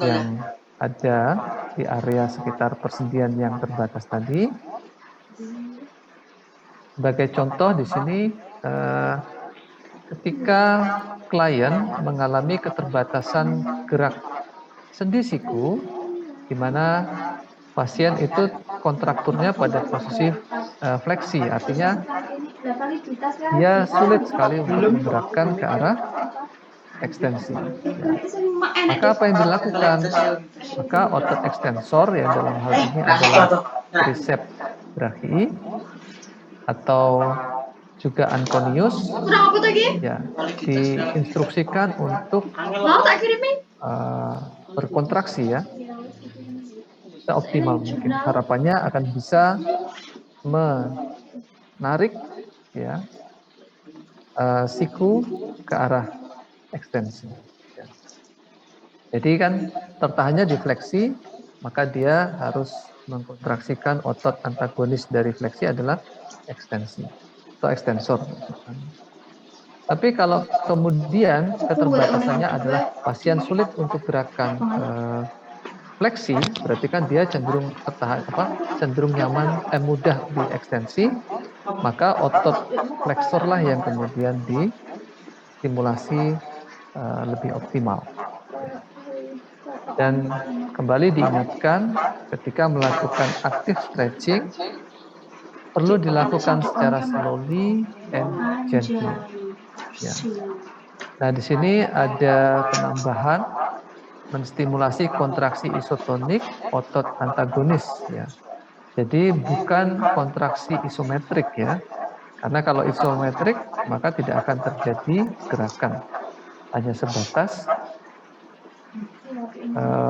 yang ada di area sekitar persendian yang terbatas tadi. Sebagai contoh di sini, ketika klien mengalami keterbatasan gerak sendi siku, di mana pasien itu kontrakturnya pada posisi fleksi, artinya dia sulit sekali untuk menggerakkan ke arah ekstensi. Ya. Maka apa yang dilakukan? Maka otot ekstensor yang dalam hal ini adalah tricep brachii atau juga anconius, ya, diinstruksikan untuk berkontraksi ya, seoptimal mungkin. Harapannya akan bisa menarik ya siku ke arah ekstensi. Ya. Jadi kan tertahannya di fleksi, maka dia harus mengkontraksikan otot antagonis dari fleksi adalah ekstensi atau ekstensor. Tapi kalau kemudian keterbatasannya adalah pasien sulit untuk gerakan fleksi, berarti kan dia cenderung tertahan cenderung nyaman mudah diekstensi, maka otot fleksor lah yang kemudian distimulasi lebih optimal. Dan kembali diingatkan ketika melakukan active stretching perlu dilakukan secara slowly and gently. Ya. Nah, di sini ada penambahan menstimulasi kontraksi isotonik otot antagonis ya. Jadi bukan kontraksi isometrik ya. Karena kalau isometrik maka tidak akan terjadi gerakan. Hanya sebatas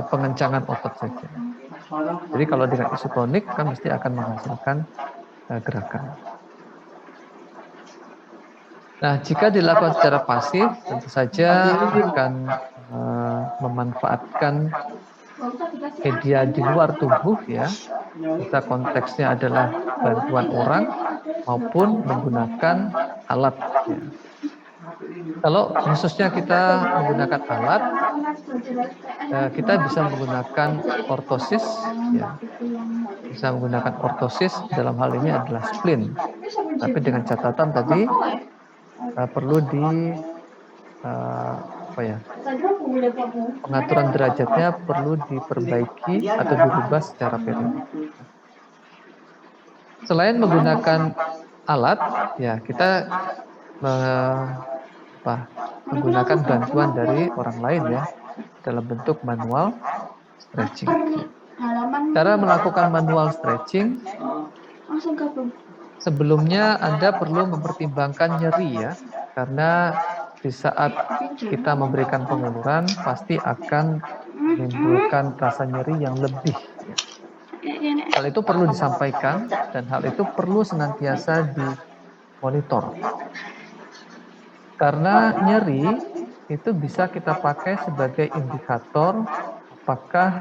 pengencangan otot saja. Jadi kalau dengan isotonik kan mesti akan menghasilkan gerakan. Nah, jika dilakukan secara pasif, tentu saja akan memanfaatkan media di luar tubuh ya. Bisa konteksnya adalah bantuan orang maupun menggunakan alat. Ya. Kalau khususnya kita menggunakan alat, kita bisa menggunakan ortosis, ya. Bisa menggunakan ortosis dalam hal ini adalah splint. Tapi dengan catatan tadi perlu pengaturan derajatnya perlu diperbaiki atau dirubah secara periodik. Selain menggunakan alat, ya kita menggunakan bantuan dari orang lain ya dalam bentuk manual stretching. Cara melakukan manual stretching, sebelumnya Anda perlu mempertimbangkan nyeri ya, karena di saat kita memberikan penguluran pasti akan menimbulkan rasa nyeri yang lebih. Ya. Hal itu perlu disampaikan dan hal itu perlu senantiasa dimonitor. Karena nyeri itu bisa kita pakai sebagai indikator apakah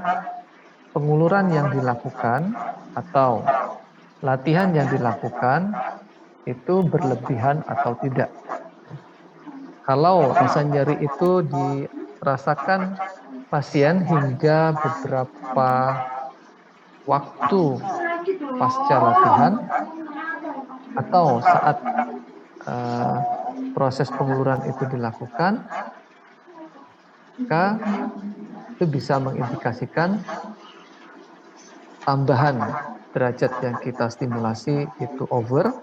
penguluran yang dilakukan atau latihan yang dilakukan itu berlebihan atau tidak. Kalau rasa nyeri itu dirasakan pasien hingga beberapa waktu pasca latihan atau saat proses penguluran itu dilakukan, maka itu bisa mengindikasikan tambahan derajat yang kita stimulasi itu over,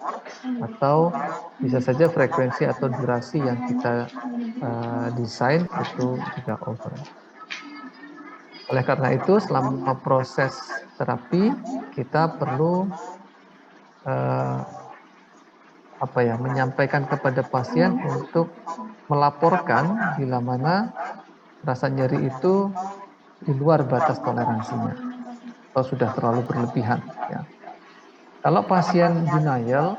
atau bisa saja frekuensi atau durasi yang kita desain itu juga over. Oleh karena itu, selama proses terapi kita perlu menyampaikan kepada pasien untuk melaporkan bila mana rasa nyeri itu di luar batas toleransinya atau sudah terlalu berlebihan. Ya. Kalau pasien denial,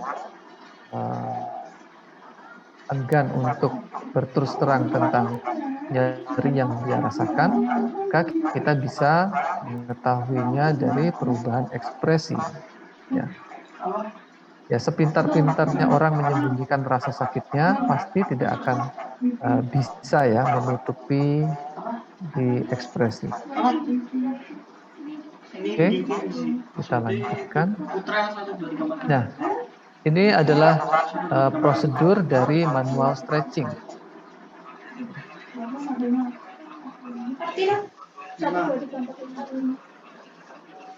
enggan untuk berterus terang tentang nyeri yang dia rasakan, maka kita bisa mengetahuinya dari perubahan ekspresi. Ya. Ya, sepintar-pintarnya orang menyembunyikan rasa sakitnya, pasti tidak akan bisa ya menutupi di ekspresi. Oke, kita lanjutkan. Nah, ini adalah prosedur dari manual stretching.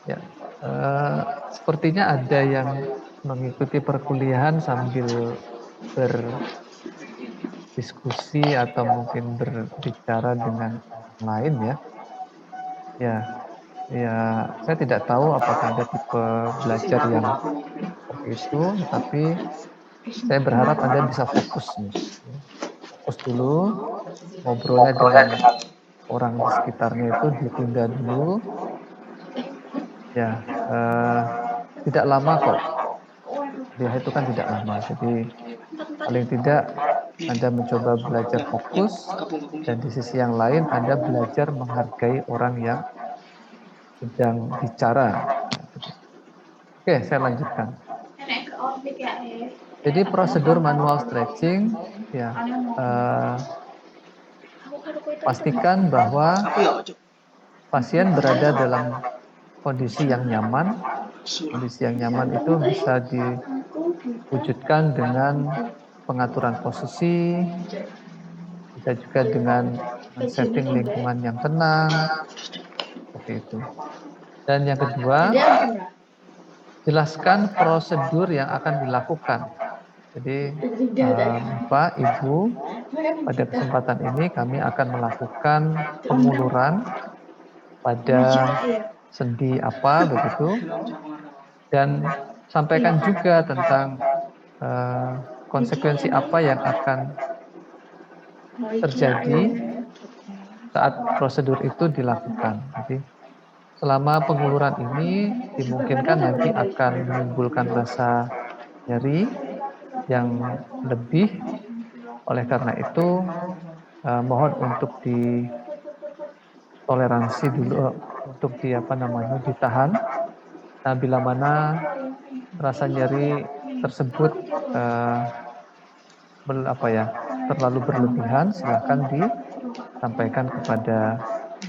Ya, sepertinya ada yang mengikuti perkuliahan sambil berdiskusi atau mungkin berbicara dengan orang lain ya. Ya, saya tidak tahu apakah Anda tipe belajar yang seperti itu, tetapi saya berharap Anda bisa fokus nih. Fokus dulu, ngobrolnya dengan orang di sekitarnya itu ditunda dulu. Ya, tidak lama kok. Kuliah itu kan tidak lama, jadi paling tidak Anda mencoba belajar fokus, dan di sisi yang lain Anda belajar menghargai orang yang sedang bicara. Oke, saya lanjutkan. Jadi prosedur manual stretching, ya, pastikan bahwa pasien berada dalam kondisi yang nyaman. Kondisi yang nyaman itu bisa diwujudkan dengan pengaturan posisi, bisa juga dengan setting lingkungan yang tenang, seperti itu. Dan yang kedua, jelaskan prosedur yang akan dilakukan. Jadi, Bapak, Ibu, pada kesempatan ini kami akan melakukan penguluran pada sendi apa begitu, dan sampaikan juga tentang konsekuensi apa yang akan terjadi saat prosedur itu dilakukan. Jadi selama penguluran ini dimungkinkan nanti akan menimbulkan rasa nyeri yang lebih. Oleh karena itu mohon untuk ditoleransi dulu, untuk ditahan. Nah, bila mana rasa nyeri tersebut terlalu berlebihan, silahkan disampaikan kepada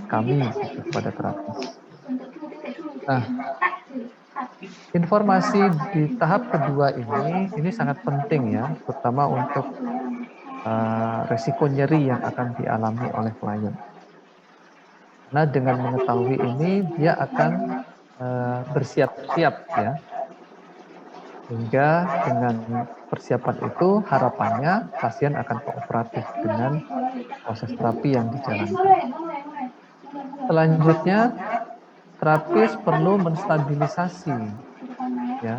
kami, gitu, kepada terapis. Nah, informasi di tahap kedua ini sangat penting ya, terutama untuk resiko nyeri yang akan dialami oleh klien. Karena dengan mengetahui ini, dia akan bersiap-siap ya. Sehingga dengan persiapan itu harapannya pasien akan kooperatif dengan proses terapi yang dijalankan. Selanjutnya, terapis perlu menstabilisasi ya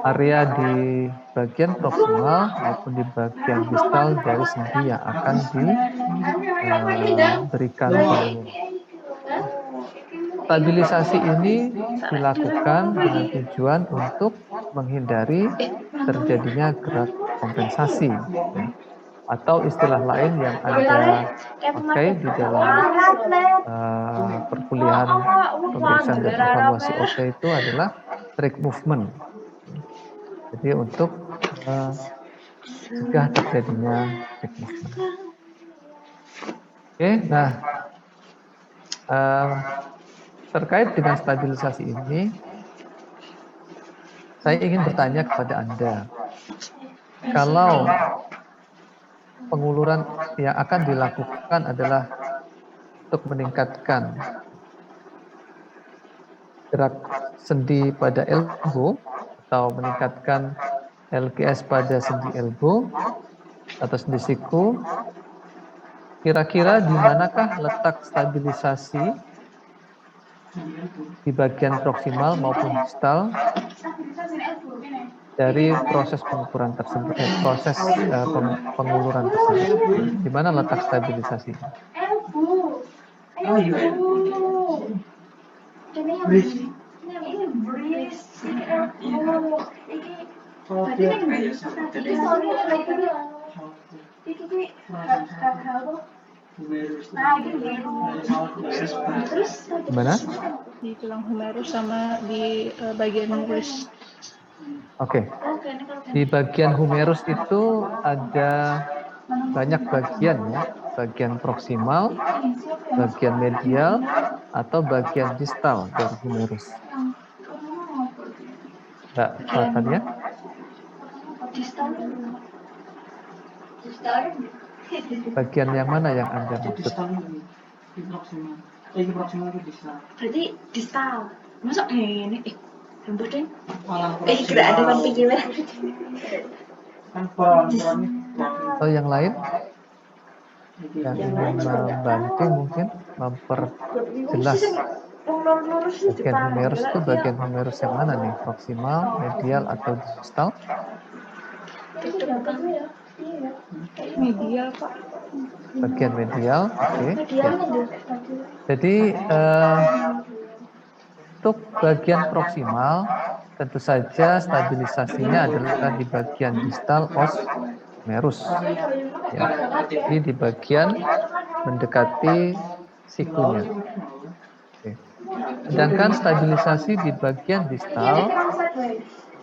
area di bagian proksimal maupun di bagian distal dari sendi yang akan diberikan penguluran. Stabilisasi ini dilakukan dengan tujuan untuk menghindari terjadinya gerak kompensasi, ya. Atau istilah lain yang Anda pakai di dalam perkuliahan pemeriksaan dan evaluasi OT itu adalah trick movement. Jadi untuk mencegah terjadinya trick movement. Oke, nah terkait dengan stabilisasi ini, saya ingin bertanya kepada Anda, kalau penguluran yang akan dilakukan adalah untuk meningkatkan gerak sendi pada elbow atau meningkatkan LGS pada sendi elbow atau sendi siku, kira-kira di manakah letak stabilisasi di bagian proksimal maupun distal dari proses pengukuran tersebut, penguluran tersebut? Di mana letak stabilisasinya? Gimana? Di tulang humerus sama di bagian wrist. Oke. Di bagian humerus itu ada banyak bagian ya. Bagian proksimal, bagian medial, atau bagian distal dari humerus. Enggak kelihatannya? Bagian yang mana yang Anda maksud? Berarti distal. Masa ini? Atau yang lain yang ingin membantu mungkin memperjelas bagian humerus itu bagian humerus yang mana nih? Proksimal, medial, atau distal? Medial, Pak. Bagian medial, oke. Ya. Jadi untuk bagian proksimal tentu saja stabilisasinya adalah di bagian distal os humerus. Ya. Jadi di bagian mendekati sikunya. Oke. Sedangkan stabilisasi di bagian distal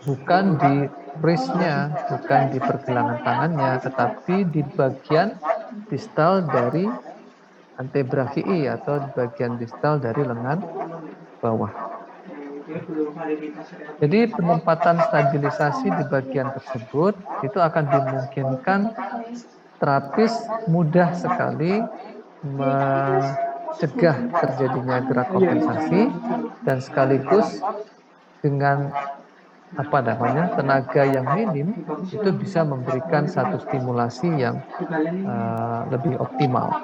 bukan di wrist-nya, bukan di pergelangan tangannya, tetapi di bagian distal dari antebrakii atau di bagian distal dari lengan bawah. Jadi penempatan stabilisasi di bagian tersebut itu akan dimungkinkan terapis mudah sekali mencegah terjadinya gerak kompensasi dan sekaligus dengan tenaga yang minim itu bisa memberikan satu stimulasi yang lebih optimal.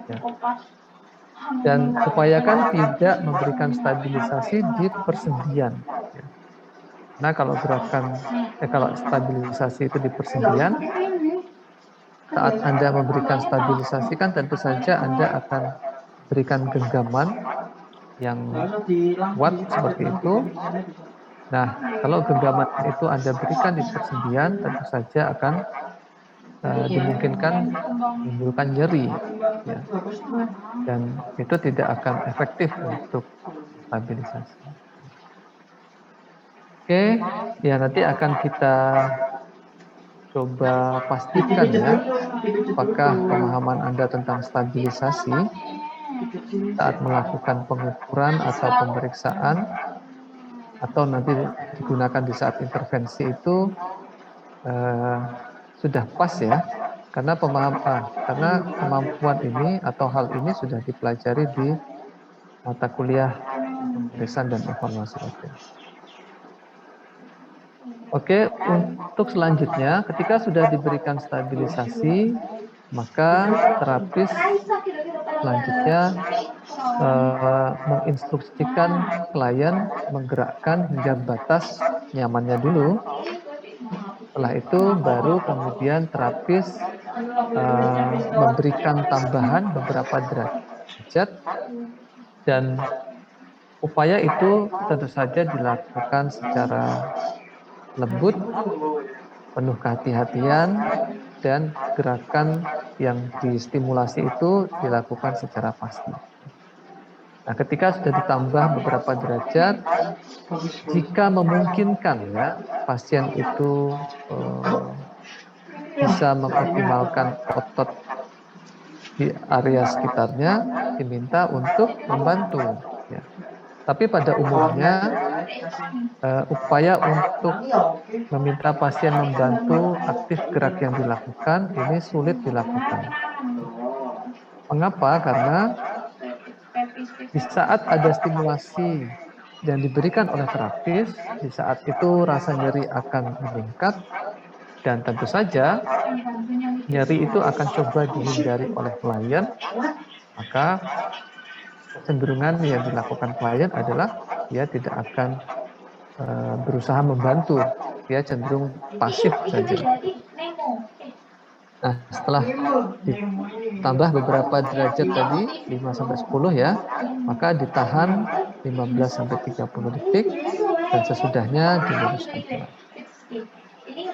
Ya. Dan upayakan tidak memberikan stabilisasi di persendian. Ya. Nah kalau kalau stabilisasi itu di persendian, saat Anda memberikan stabilisasi kan tentu saja Anda akan berikan genggaman yang kuat seperti itu. Nah, kalau genggaman itu Anda berikan di persendian, tentu saja akan dimungkinkan menimbulkan nyeri, ya. Dan itu tidak akan efektif untuk stabilisasi. Oke, ya nanti akan kita coba pastikan ya, apakah pemahaman Anda tentang stabilisasi saat melakukan pengukuran atau pemeriksaan atau nanti digunakan di saat intervensi itu sudah pas ya, karena kemampuan ini atau hal ini sudah dipelajari di mata kuliah pemeriksaan dan evaluasi OT. Oke, untuk selanjutnya ketika sudah diberikan stabilisasi, maka terapis selanjutnya menginstruksikan klien menggerakkan hingga batas nyamannya dulu. Setelah itu baru kemudian terapis memberikan tambahan beberapa derajat dan upaya itu tentu saja dilakukan secara lembut, penuh kehati-hatian, dan gerakan yang distimulasi itu dilakukan secara pasti. Nah, ketika sudah ditambah beberapa derajat, jika memungkinkan ya, pasien itu bisa mengoptimalkan otot di area sekitarnya, diminta untuk membantu. Ya. Tapi pada umumnya, upaya untuk meminta pasien membantu aktif gerak yang dilakukan, ini sulit dilakukan. Mengapa? Karena di saat ada stimulasi yang diberikan oleh terapis, di saat itu rasa nyeri akan meningkat, dan tentu saja nyeri itu akan coba dihindari oleh klien, maka kecenderungan yang dilakukan klien adalah dia tidak akan berusaha membantu, dia cenderung pasif saja. Nah, setelah ditambah beberapa derajat tadi, 5-10 ya, maka ditahan 15-30 detik, dan sesudahnya diluruskan kembali.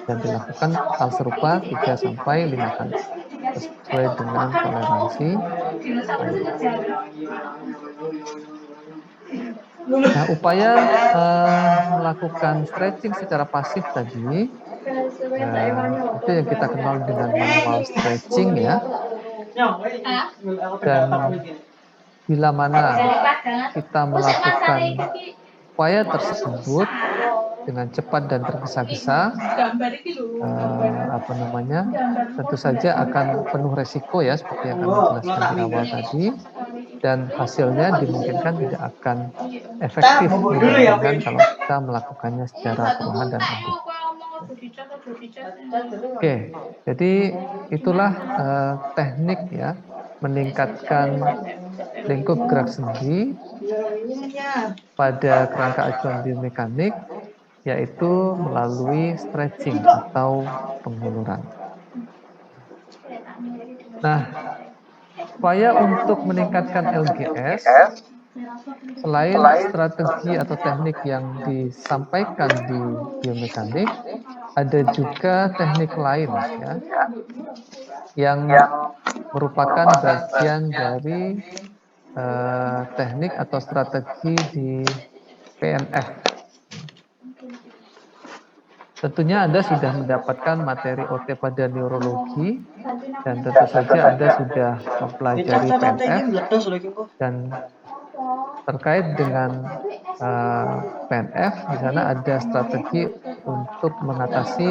Dan dilakukan hal serupa 3-5 kali, sesuai dengan toleransi. Nah, upaya melakukan stretching secara pasif tadi, itu yang kita kenal dengan manual stretching ya. Dan bila mana kita melakukan upaya tersebut dengan cepat dan tergesa-gesa, tentu saja akan penuh resiko ya, seperti yang kami jelaskan di awal tadi. dan hasilnya dimungkinkan tidak akan efektif dibandingkan kalau kita melakukannya secara perlahan dan adil. Oke, jadi itulah teknik ya meningkatkan lingkup gerak sendi pada kerangka acuan biomekanik, yaitu melalui stretching atau penguluran. Nah, upaya untuk meningkatkan LGS, selain strategi atau teknik yang disampaikan di biomekanik, ada juga teknik lain ya, yang merupakan bagian dari teknik atau strategi di PNF. Tentunya Anda sudah mendapatkan materi OT pada neurologi, dan tentu saja Anda sudah mempelajari PNF, dan terkait dengan PNF, di sana ada strategi untuk mengatasi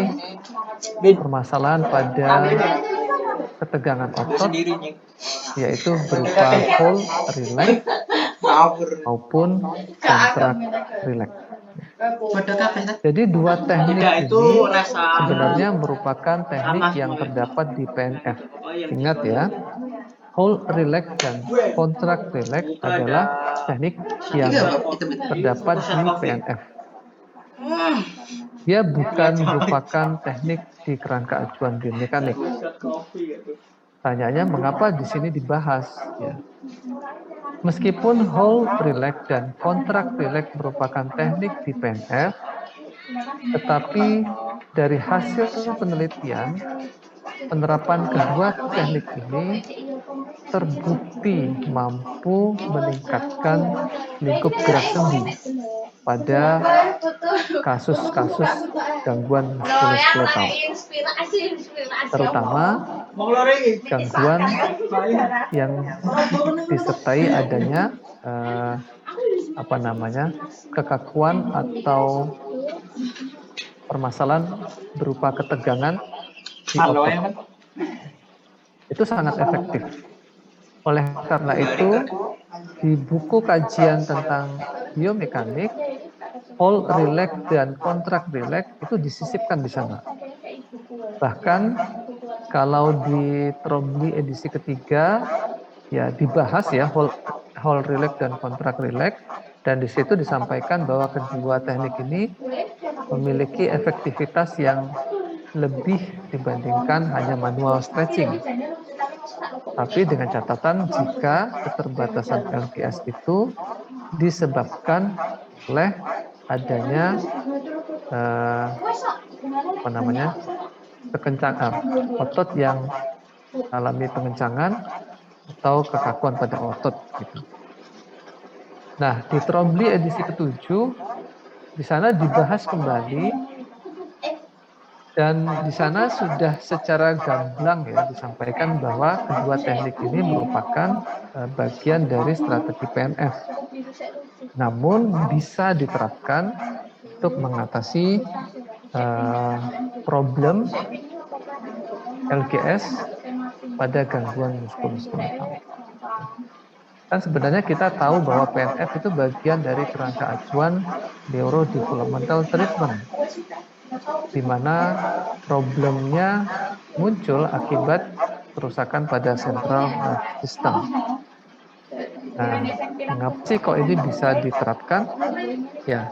permasalahan pada ketegangan otot, yaitu berupa hold relax maupun contract relax. Jadi dua teknik ini sebenarnya merupakan teknik yang terdapat di PNF. Ingat ya, hold relax dan contract relax adalah teknik yang terdapat di PNF. Dia bukan merupakan teknik di kerangka acuan biomekanik. Tanyanya mengapa di sini dibahas? Ya. Meskipun hold relax dan contract relax merupakan teknik di PNF, tetapi dari hasil penelitian, penerapan kedua teknik ini terbukti mampu meningkatkan lingkup gerak sendi pada kasus-kasus gangguan muskuloskeletal, terutama gangguan yang disertai adanya kekakuan atau permasalahan berupa ketegangan di otot. Itu sangat efektif. Oleh karena itu, di buku kajian tentang biomekanik, hold relax dan contract relax itu disisipkan di sana. Bahkan kalau di Trombley edisi ketiga, ya dibahas ya hold relax dan contract relax, dan di situ disampaikan bahwa kedua teknik ini memiliki efektivitas yang lebih dibandingkan hanya manual stretching. Tapi dengan catatan jika keterbatasan LGS itu disebabkan oleh adanya otot yang alami pengencangan atau kekakuan pada otot gitu. Nah, di Trombley edisi ke-7 di sana dibahas kembali, dan di sana sudah secara gamblang ya disampaikan bahwa kedua teknik ini merupakan bagian dari strategi PNF. Namun bisa diterapkan untuk mengatasi problem LGS pada gangguan muskuloskeletal. Kan sebenarnya kita tahu bahwa PNF itu bagian dari kerangka acuan neurodevelopmental treatment, di mana problemnya muncul akibat kerusakan pada central nervous system. Nah, mengapa sih kok ini bisa diterapkan? Ya,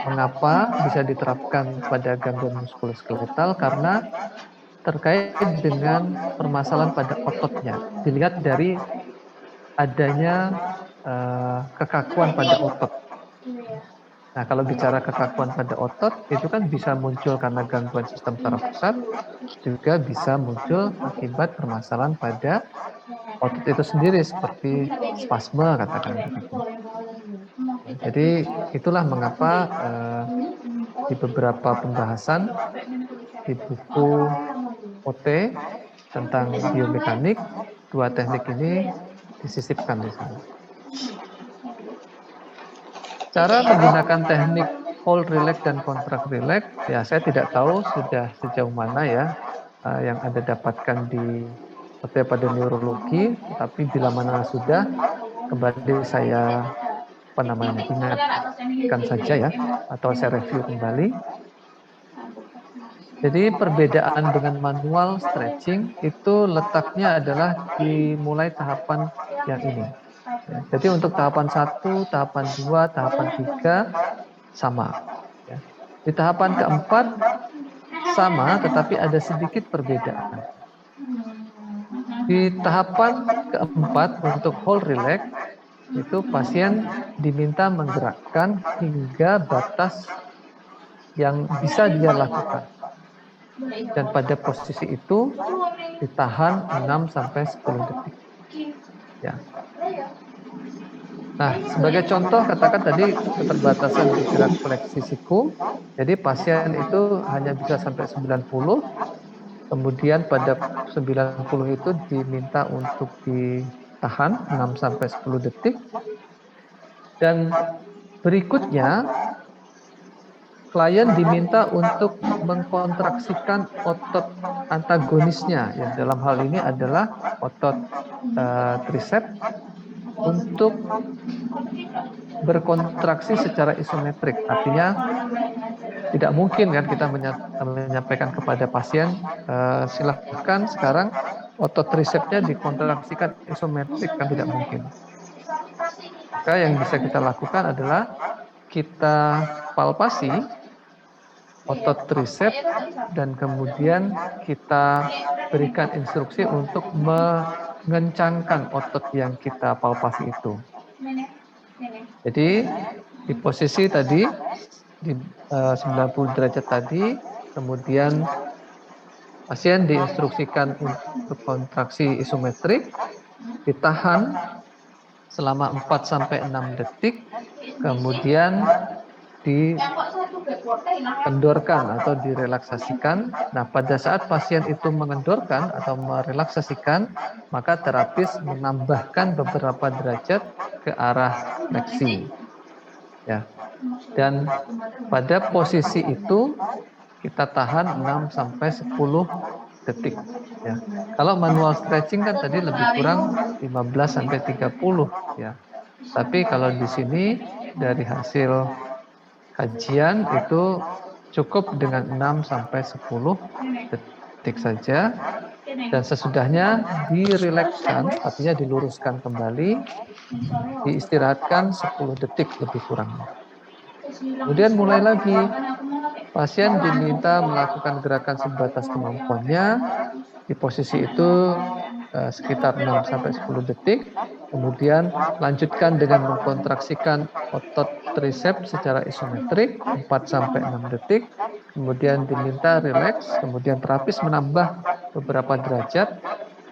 mengapa bisa diterapkan pada gangguan muskuloskeletal? Karena terkait dengan permasalahan pada ototnya. Dilihat dari adanya kekakuan pada otot. Nah, kalau bicara kekakuan pada otot, itu kan bisa muncul karena gangguan sistem saraf pusat, juga bisa muncul akibat permasalahan pada otot itu sendiri, seperti spasme, katakan begitu. Jadi, itulah mengapa di beberapa pembahasan di buku OT tentang biomekanik, dua teknik ini disisipkan di sana. Cara menggunakan teknik hold relax dan contract relax, ya saya tidak tahu sudah sejauh mana ya yang Anda dapatkan di seperti pada neurologi, tetapi bila mana sudah kembali saya ingatkan saja ya, atau saya review kembali. Jadi perbedaan dengan manual stretching itu letaknya adalah dimulai tahapan yang ini. Ya, jadi untuk tahapan 1, tahapan 2, tahapan 3 sama. Ya. Di tahapan keempat sama, tetapi ada sedikit perbedaan. Di tahapan keempat untuk whole relax, itu pasien diminta menggerakkan hingga batas yang bisa dia lakukan. Dan pada posisi itu ditahan 6-10 detik. Ya. Nah, sebagai contoh katakan tadi keterbatasan di gerak fleksi siku, jadi pasien itu hanya bisa sampai 90, kemudian pada 90 itu diminta untuk ditahan 6-10 detik, dan berikutnya klien diminta untuk mengkontraksikan otot antagonisnya, ya dalam hal ini adalah otot triceps, untuk berkontraksi secara isometrik. Artinya tidak mungkin kan kita menyampaikan kepada pasien silahkan sekarang otot tricepsnya dikontraksikan isometrik, kan tidak mungkin. Maka yang bisa kita lakukan adalah kita palpasi otot triceps dan kemudian kita berikan instruksi untuk mengencangkan otot yang kita palpasi itu. Jadi di posisi tadi di 90 derajat tadi, kemudian pasien diinstruksikan untuk kontraksi isometrik, ditahan selama 4-6 detik, kemudian dikendorkan atau direlaksasikan. Nah, pada saat pasien itu mengendorkan atau merelaksasikan, maka terapis menambahkan beberapa derajat ke arah fleksi. Ya. Dan pada posisi itu kita tahan 6-10 detik. Ya. Kalau manual stretching kan tadi lebih kurang 15-30 ya. Tapi kalau di sini dari hasil kajian itu cukup dengan 6-10 detik saja, dan sesudahnya dirilekskan, artinya diluruskan kembali, diistirahatkan 10 detik lebih kurang. Kemudian mulai lagi, pasien diminta melakukan gerakan sebatas kemampuannya, di posisi itu sekitar 6-10 detik, kemudian lanjutkan dengan mengkontraksikan otot triceps secara isometrik 4-6 detik, kemudian diminta rileks, kemudian terapis menambah beberapa derajat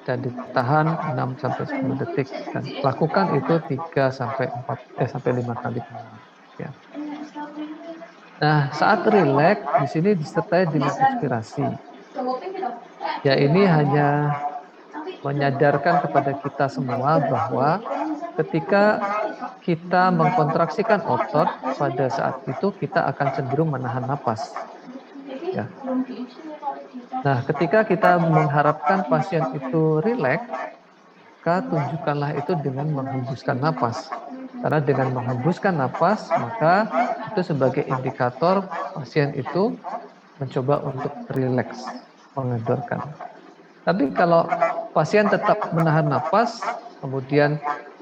dan ditahan 6-10 detik, dan lakukan itu 3-5 kali. Ya. Nah, saat rileks di sini disertai dengan inspirasi. Ya, ini hanya menyadarkan kepada kita semua bahwa ketika kita mengkontraksikan otot, pada saat itu kita akan cenderung menahan napas. Ya. Nah, ketika kita mengharapkan pasien itu rileks, maka tunjukkanlah itu dengan menghembuskan napas. Karena dengan menghembuskan napas, maka itu sebagai indikator pasien itu mencoba untuk rileks, mengendorkan. Tapi kalau pasien tetap menahan napas, kemudian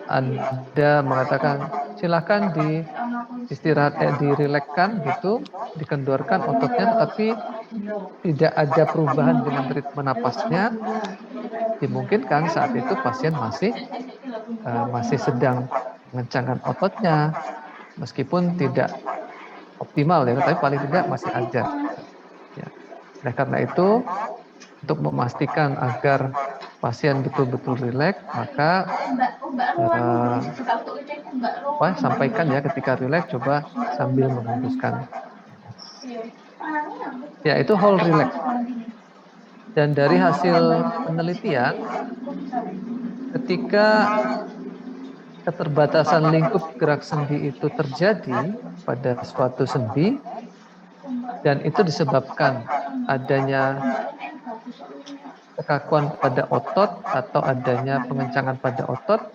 Anda mengatakan silakan dirilekkan gitu, dikendorkan ototnya, tapi tidak ada perubahan dengan ritme napasnya, dimungkinkan saat itu pasien masih sedang mengencangkan ototnya, meskipun tidak optimal ya, tapi paling tidak masih ada. Ya. Nah, karena itu untuk memastikan agar pasien betul-betul rileks, maka sampaikan ya ketika rileks, coba sambil menghembuskan. Ya, itu whole relax. Dan dari hasil penelitian, ketika keterbatasan lingkup gerak sendi itu terjadi pada suatu sendi, dan itu disebabkan adanya kekakuan pada otot atau adanya pengencangan pada otot,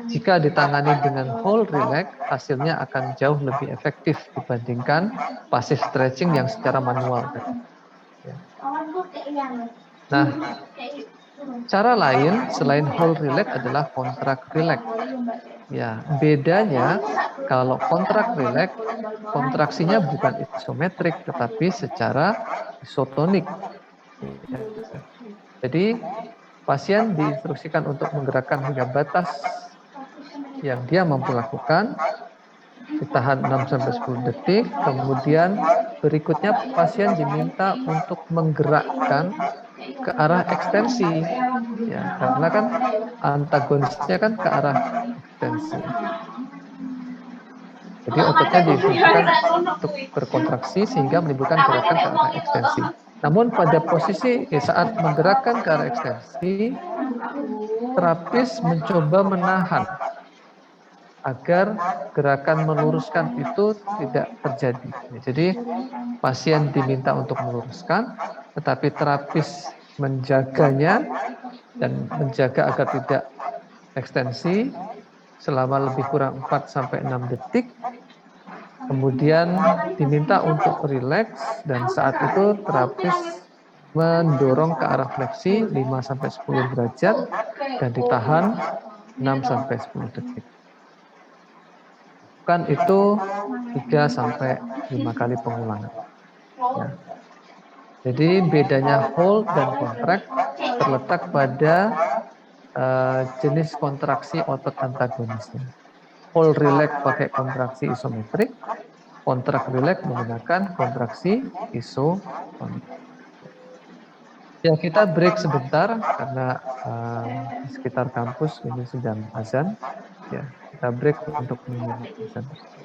jika ditangani dengan whole relax, hasilnya akan jauh lebih efektif dibandingkan passive stretching yang secara manual tadi. Ya. Nah, cara lain selain whole relax adalah contract relax. Ya, bedanya kalau contract relax, kontraksinya bukan isometrik tetapi secara isotonik. Ya. Jadi pasien diinstruksikan untuk menggerakkan hingga batas yang dia mampu lakukan, ditahan 6-10 detik, kemudian berikutnya pasien diminta untuk menggerakkan ke arah ekstensi. Ya, karena kan antagonisnya kan ke arah ekstensi. Jadi ototnya diinstruksikan untuk berkontraksi sehingga menimbulkan gerakan ke arah ekstensi. Namun pada posisi saat menggerakkan ke arah ekstensi, terapis mencoba menahan agar gerakan meluruskan itu tidak terjadi. Jadi pasien diminta untuk meluruskan, tetapi terapis menjaganya dan menjaga agar tidak ekstensi selama lebih kurang 4-6 detik. Kemudian diminta untuk rileks dan saat itu terapis mendorong ke arah fleksi 5-10 derajat dan ditahan 6-10 detik. Kan itu 3-5 kali pengulangan. Ya. Jadi bedanya hold dan contract terletak pada jenis kontraksi otot antagonisnya. Hold relax pakai kontraksi isometrik, contract relax menggunakan kontraksi isotonik. Ya, kita break sebentar karena di sekitar kampus ini sedang azan. Ya, kita break untuk menyimak azan tersebut.